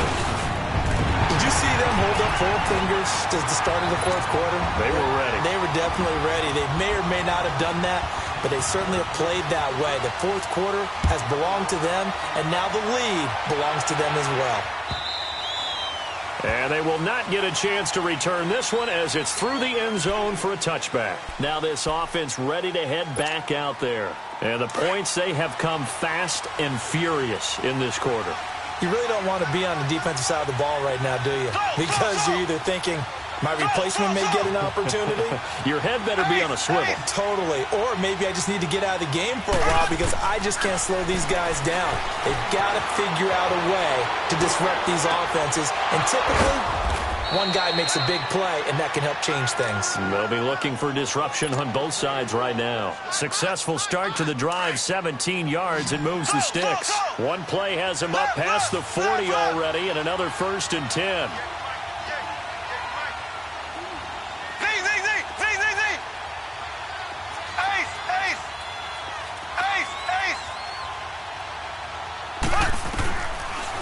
Speaker 3: Did you see them hold up 4 fingers at the start of the 4th quarter?
Speaker 2: They were ready.
Speaker 3: They were definitely ready. They may or may not have done that, but they certainly have played that way. The 4th quarter has belonged to them, and now the lead belongs to them as well.
Speaker 2: And they will not get a chance to return this one as it's through the end zone for a touchback. Now this offense ready to head back out there. And the points, they have come fast and furious in this quarter.
Speaker 3: You really don't want to be on the defensive side of the ball right now, do you? Because you're either thinking, my replacement may get an opportunity.
Speaker 2: Your head better be on a swivel.
Speaker 3: Totally. Or maybe I just need to get out of the game for a while because I just can't slow these guys down. They've got to figure out a way to disrupt these offenses. And typically, one guy makes a big play, and that can help change things.
Speaker 2: They'll be looking for disruption on both sides right now. Successful start to the drive, 17 yards, and moves the sticks. One play has him up past the 40 already, and another 1st and 10.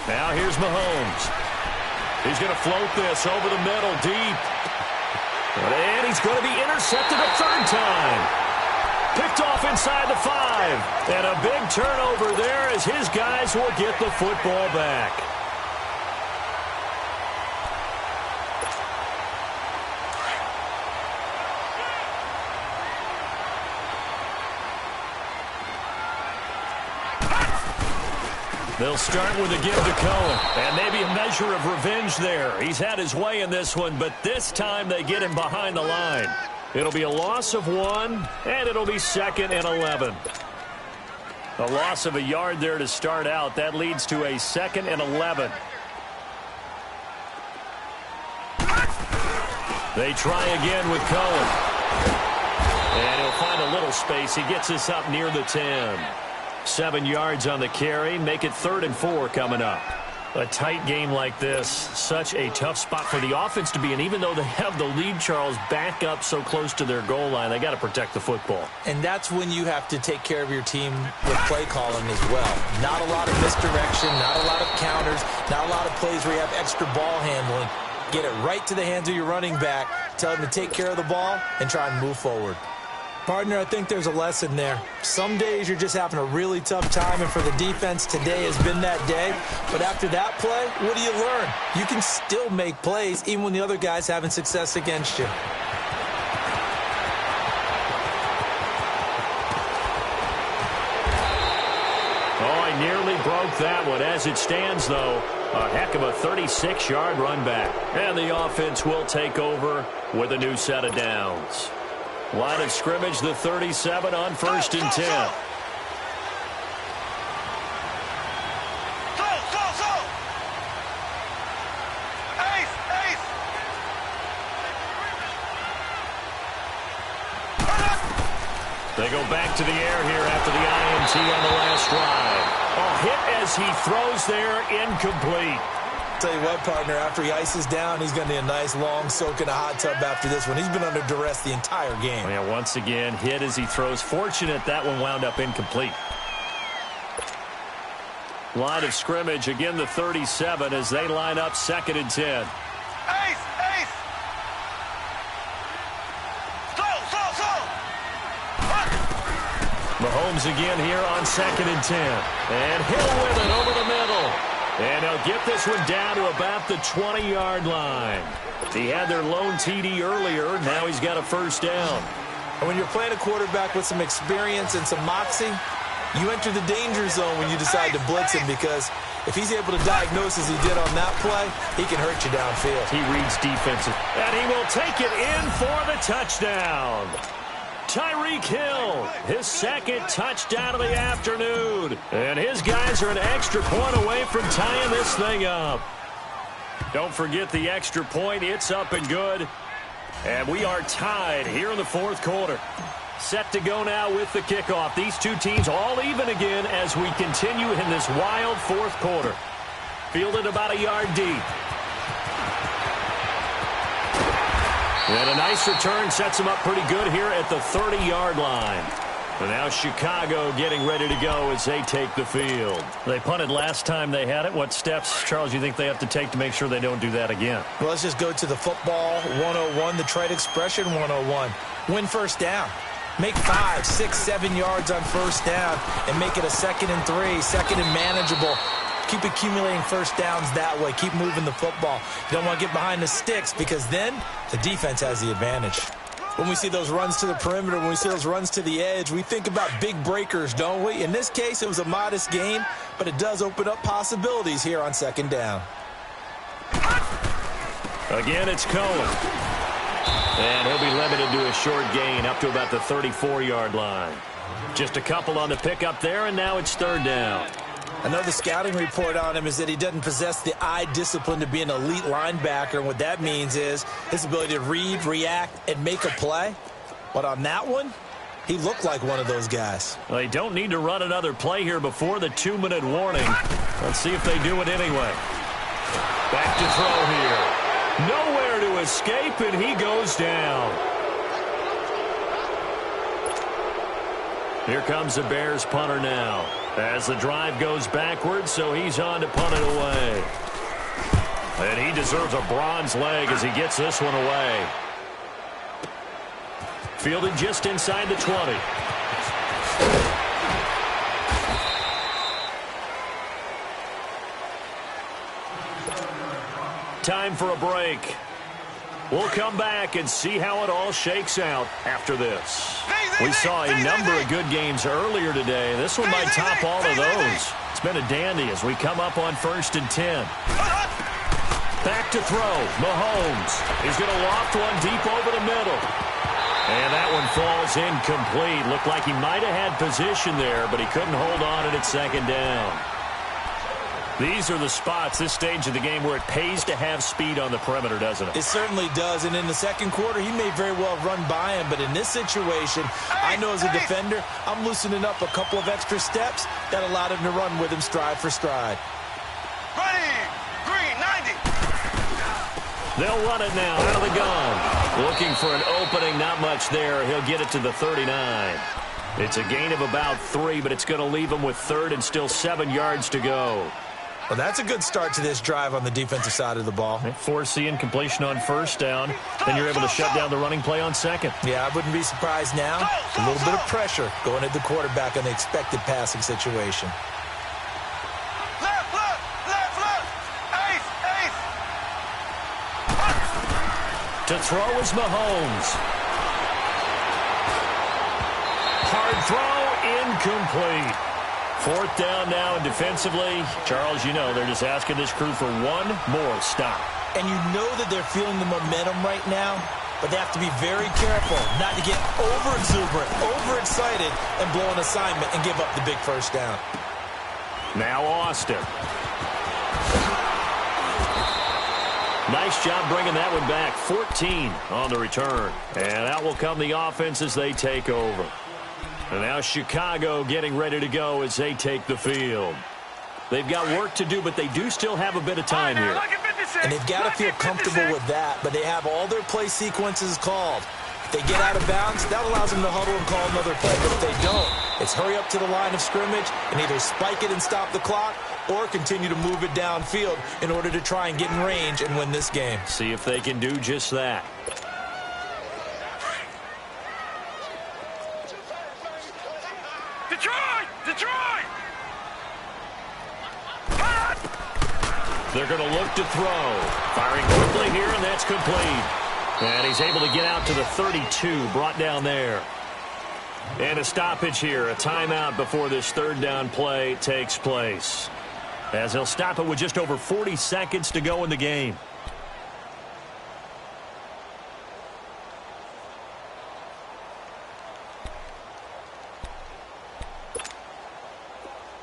Speaker 2: Now here's Mahomes. He's going to float this over the middle, deep. And he's going to be intercepted a 3rd time. Picked off inside the 5. And a big turnover there as his guys will get the football back. They'll start with a give to Cohen. And maybe a measure of revenge there. He's had his way in this one, but this time they get him behind the line. It'll be a loss of 1, and it'll be 2nd and 11. A loss of a yard there to start out. That leads to a 2nd and 11. They try again with Cohen. And he'll find a little space. He gets us up near the 10. 7 yards on the carry. Make it 3rd and 4 coming up. A tight game like this, such a tough spot for the offense to be in. Even though they have the lead, Charles, back up so close to their goal line, they got to protect the football.
Speaker 3: And that's when you have to take care of your team with play calling as well. Not a lot of misdirection, not a lot of counters, not a lot of plays where you have extra ball handling. Get it right to the hands of your running back, tell him to take care of the ball, and try and move forward. Partner, I think there's a lesson there. Some days you're just having a really tough time, and for the defense, today has been that day. But after that play, what do you learn? You can still make plays even when the other guy's having success against you.
Speaker 2: they nearly broke that one. As it stands, though, a heck of a 36-yard run back. And the offense will take over with a new set of downs. Line of scrimmage, the 37 on 1st and 10. They go back to the air here after the INT on the last drive. A hit as he throws there, incomplete.
Speaker 3: Tell you what, partner, after he ices down, he's going to need a nice long soak in a hot tub after this one. He's been under duress the entire game.
Speaker 2: Yeah, once again, hit as he throws. Fortunate that one wound up incomplete. Line of scrimmage, again the 37 as they line up 2nd and 10. Mahomes again here on 2nd and 10. And Hill with it over the middle. And he'll get this one down to about the 20-yard line. He had their lone TD earlier. Now he's got a first down.
Speaker 3: And when you're playing a quarterback with some experience and some moxie, you enter the danger zone when you decide to blitz him, because if he's able to diagnose as he did on that play, he can hurt you downfield.
Speaker 2: He reads defensive. And he will take it in for the touchdown. Tyreek Hill, his 2nd touchdown of the afternoon. And his guys are an extra point away from tying this thing up. Don't forget the extra point. It's up and good. And we are tied here in the 4th quarter. Set to go now with the kickoff. These two teams all even again as we continue in this wild 4th quarter. Fielded about a yard deep. And a nice return sets them up pretty good here at the 30-yard line. And now Chicago getting ready to go as they take the field. They punted last time they had it. What steps, Charles, you think they have to take to make sure they don't do that again?
Speaker 3: Well, let's just go to the football 101, the trade expression 101. Win first down. Make 5, 6, 7 yards on first down and make it a 2nd and 3, 2nd and manageable. Keep accumulating first downs that way. Keep moving the football. You don't want to get behind the sticks, because then the defense has the advantage. When we see those runs to the perimeter, when we see those runs to the edge, we think about big breakers, don't we? In this case, it was a modest gain, but it does open up possibilities here on 2nd down.
Speaker 2: Again, it's Cohen. And he'll be limited to a short gain up to about the 34-yard line. Just a couple on the pickup there, and now it's 3rd down.
Speaker 3: I know the scouting report on him is that he doesn't possess the eye discipline to be an elite linebacker. And what that means is his ability to read, react, and make a play. But on that one, he looked like one of those guys.
Speaker 2: Well, they don't need to run another play here before the 2-minute warning. Let's see if they do it anyway. Back to throw here. Nowhere to escape, and he goes down. Here comes the Bears punter now. As the drive goes backwards, so he's on to punt it away. And he deserves a bronze leg as he gets this one away. Fielded just inside the 20. Time for a break. We'll come back and see how it all shakes out after this. We saw a number of good games earlier today. This one might top all of those. It's been a dandy as we come up on 1st and 10. Back to throw. Mahomes. He's going to loft one deep over the middle. And that one falls incomplete. Looked like he might have had position there, but he couldn't hold on at 2nd down. These are the spots, this stage of the game, where it pays to have speed on the perimeter, doesn't it?
Speaker 3: It certainly does, and in the 2nd quarter, he may very well run by him, but in this situation, I know as a defender, I'm loosening up a couple of extra steps that allowed him to run with him stride for stride.
Speaker 4: Ready, green, 90.
Speaker 2: They'll run it now out of the gun. Looking for an opening, not much there. He'll get it to the 39. It's a gain of about 3, but it's going to leave him with 3rd and still 7 yards to go.
Speaker 3: Well, that's a good start to this drive on the defensive side of the ball.
Speaker 2: Force the incompletion on 1st down. Then you're able to shut down the running play on 2nd.
Speaker 3: Yeah, I wouldn't be surprised now. A little bit of pressure going at the quarterback on the expected passing situation.
Speaker 4: Left, ace.
Speaker 2: To throw is Mahomes. Hard throw, incomplete. 4th down now, and defensively, Charles, you know, they're just asking this crew for one more stop.
Speaker 3: And you know that they're feeling the momentum right now, but they have to be very careful not to get over-exuberant, overexcited, and blow an assignment and give up the big first down.
Speaker 2: Now Austin. Nice job bringing that one back. 14 on the return. And out will come the offense as they take over. And now Chicago getting ready to go as they take the field. They've got work to do, but they do still have a bit of time here.
Speaker 3: And they've got to feel comfortable with that, but they have all their play sequences called. If they get out of bounds, that allows them to huddle and call another play. But if they don't, it's hurry up to the line of scrimmage and either spike it and stop the clock or continue to move it downfield in order to try and get in range and win this game.
Speaker 2: See if they can do just that.
Speaker 4: Detroit! Detroit!
Speaker 2: They're going to look to throw. Firing quickly here, and that's complete. And he's able to get out to the 32, brought down there. And a stoppage here, a timeout before this 3rd down play takes place. As he'll stop it with just over 40 seconds to go in the game.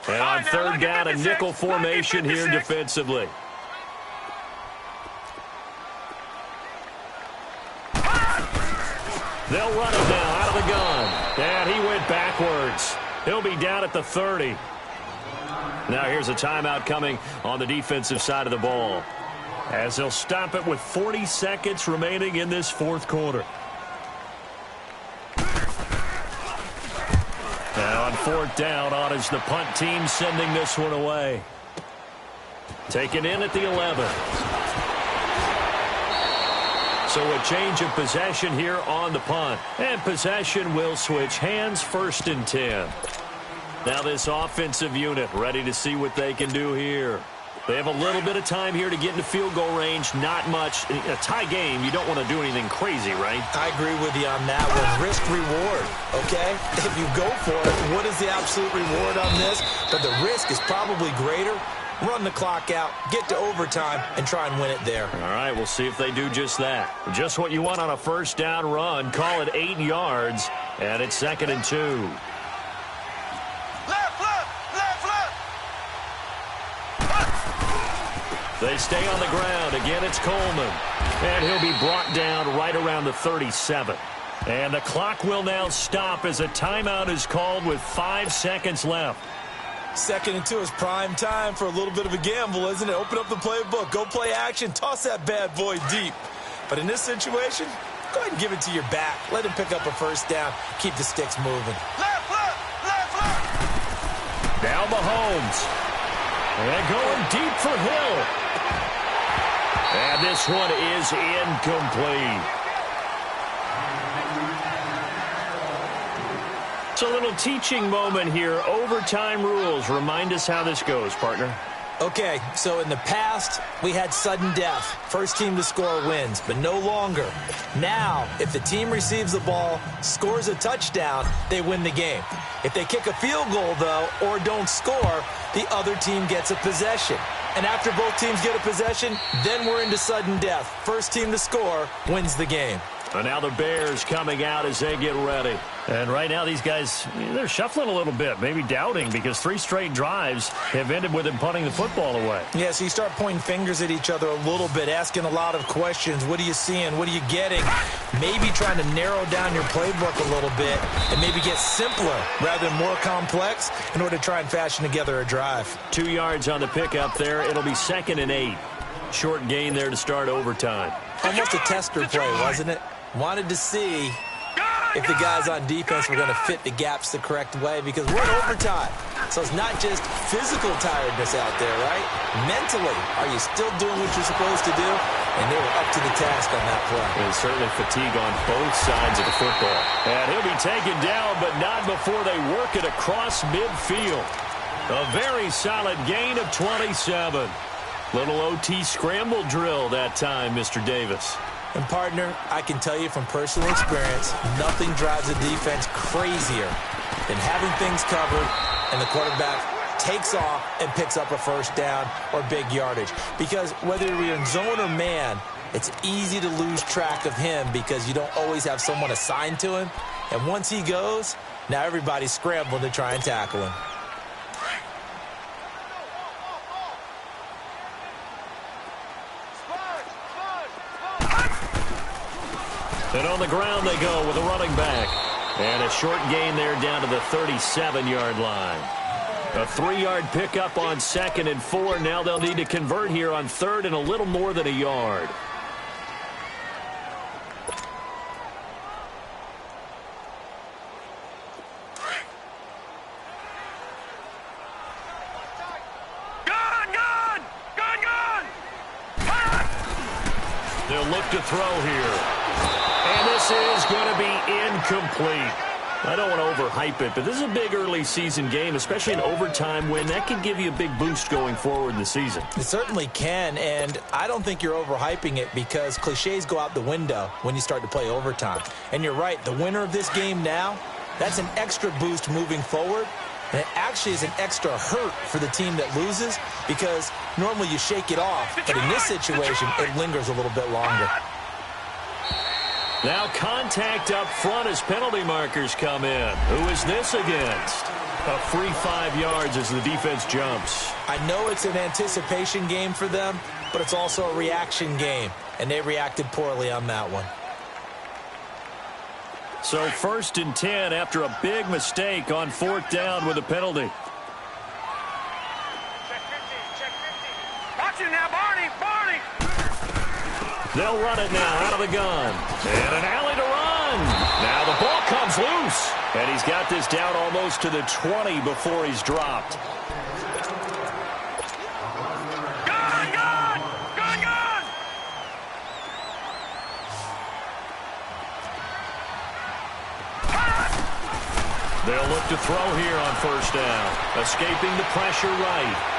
Speaker 2: And on 3rd down, a nickel formation here defensively. They'll run it now out of the gun. And he went backwards. He'll be down at the 30. Now here's a timeout coming on the defensive side of the ball, as they'll stop it with 40 seconds remaining in this 4th quarter. Now on 4th down, on is the punt team sending this one away. Taken in at the 11. So a change of possession here on the punt. And possession will switch hands, 1st and 10. Now this offensive unit ready to see what they can do here. They have a little bit of time here to get into field goal range. Not much. A tie game, you don't want to do anything crazy, right?
Speaker 3: I agree with you on that one. Risk-reward, okay? If you go for it, what is the absolute reward on this? But the risk is probably greater. Run the clock out, get to overtime, and try and win it there.
Speaker 2: All right, we'll see if they do just that. Just what you want on a 1st down run. Call it 8 yards, and it's 2nd and 2. They stay on the ground. Again, it's Coleman. And he'll be brought down right around the 37. And the clock will now stop as a timeout is called with 5 seconds left.
Speaker 3: 2nd and 2 is prime time for a little bit of a gamble, isn't it? Open up the playbook, go play action, toss that bad boy deep. But in this situation, go ahead and give it to your back. Let him pick up a 1st down. Keep the sticks moving.
Speaker 2: Now Mahomes. And going deep for Hill. And this one is incomplete. It's a little teaching moment here. Overtime rules. Remind us how this goes, partner.
Speaker 3: Okay, so in the past, we had sudden death. 1st team to score wins, but no longer. Now, if the team receives the ball, scores a touchdown, they win the game. If they kick a field goal, though, or don't score, the other team gets a possession. And after both teams get a possession, then we're into sudden death. 1st team to score wins the game.
Speaker 2: And now the Bears coming out as they get ready. And right now these guys, they're shuffling a little bit, maybe doubting, because 3 straight drives have ended with them punting the football away.
Speaker 3: Yeah, so you start pointing fingers at each other a little bit, asking a lot of questions. What are you seeing? What are you getting? Maybe trying to narrow down your playbook a little bit and maybe get simpler rather than more complex in order to try and fashion together a drive.
Speaker 2: 2 yards on the pickup there. It'll be 2nd and 8. Short gain there to start overtime.
Speaker 3: Almost a tester play, wasn't it? Wanted to see if the guys on defense were going to fit the gaps the correct way, because we're in overtime. So it's not just physical tiredness out there, right? Mentally, are you still doing what you're supposed to do? And they were up to the task on that play.
Speaker 2: There's certainly fatigue on both sides of the football. And he'll be taken down, but not before they work it across midfield. A very solid gain of 27. Little OT scramble drill that time, Mr. Davis.
Speaker 3: And, partner, I can tell you from personal experience, nothing drives a defense crazier than having things covered and the quarterback takes off and picks up a first down or big yardage. Because whether you're in zone or man, it's easy to lose track of him because you don't always have someone assigned to him. And once he goes, now everybody's scrambling to try and tackle him.
Speaker 2: And on the ground they go with a running back. And a short gain there down to the 37-yard line. A 3-yard pickup on 2nd and 4. Now they'll need to convert here on 3rd and a little more than a yard. They'll look to throw here. And this is going to be incomplete. I don't want to overhype it, but this is a big early season game, especially an overtime win. That can give you a big boost going forward in the season.
Speaker 3: It certainly can, and I don't think you're overhyping it because cliches go out the window when you start to play overtime. And you're right, the winner of this game now, that's an extra boost moving forward. And it actually is an extra hurt for the team that loses because normally you shake it off. But in this situation, it lingers a little bit longer.
Speaker 2: Now contact up front as penalty markers come in. Who is this against? A free 5 yards as the defense jumps.
Speaker 3: I know it's an anticipation game for them, but it's also a reaction game. And they reacted poorly on that one.
Speaker 2: So 1st and 10 after a big mistake on 4th down with a penalty.
Speaker 4: Check 50. Watch it now, Barney.
Speaker 2: They'll run it now out of the gun. And an alley to run. Now the ball comes loose. And he's got this down almost to the 20 before he's dropped.
Speaker 4: Gun!
Speaker 2: They'll look to throw here on 1st down. Escaping the pressure right.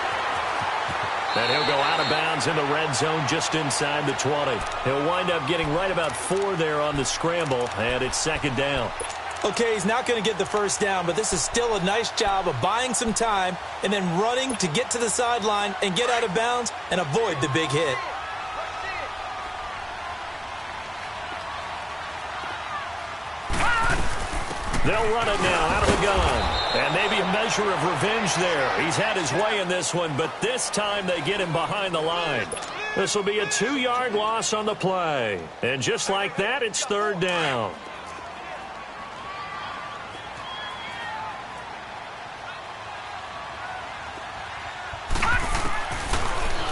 Speaker 2: And he'll go out of bounds in the red zone just inside the 20. He'll wind up getting right about 4 there on the scramble, and it's 2nd down.
Speaker 3: Okay, he's not going to get the first down, but this is still a nice job of buying some time and then running to get to the sideline and get out of bounds and avoid the big hit.
Speaker 2: They'll run it now out of the gun. And maybe a measure of revenge there. He's had his way in this one, but this time they get him behind the line. This will be a 2-yard loss on the play. And just like that, it's 3rd down.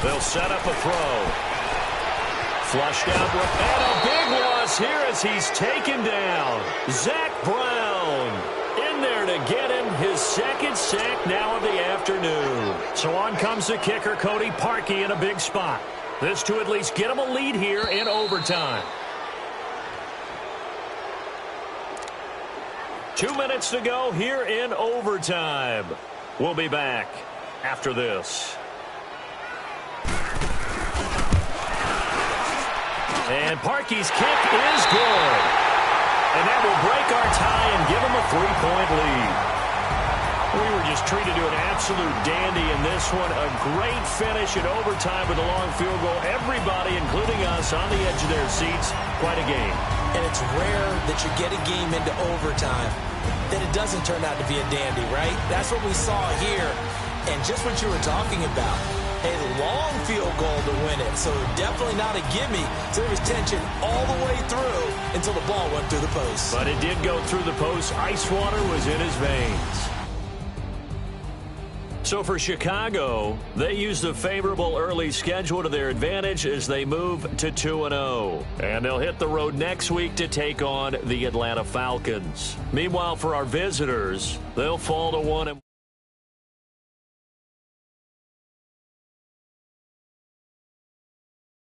Speaker 2: They'll set up a throw. Flushed out, and a big loss here as he's taken down. Zach Brown in there to get him his 2nd sack now of the afternoon. So on comes the kicker, Cody Parkey, in a big spot. This to at least get him a lead here in overtime. 2 minutes to go here in overtime. We'll be back after this. And Parkey's kick is good. And that will break our tie and give him a 3-point lead. We were just treated to an absolute dandy in this one. A great finish in overtime with a long field goal. Everybody, including us, on the edge of their seats. Quite a game.
Speaker 3: And it's rare that you get a game into overtime that it doesn't turn out to be a dandy, right? That's what we saw here. And just what you were talking about. A long field goal to win it, so definitely not a gimme. So there was tension all the way through until the ball went through the post.
Speaker 2: But it did go through the post. Ice water was in his veins. So for Chicago, they use the favorable early schedule to their advantage as they move to 2-0. And they'll hit the road next week to take on the Atlanta Falcons. Meanwhile, for our visitors, they'll fall to 1-1.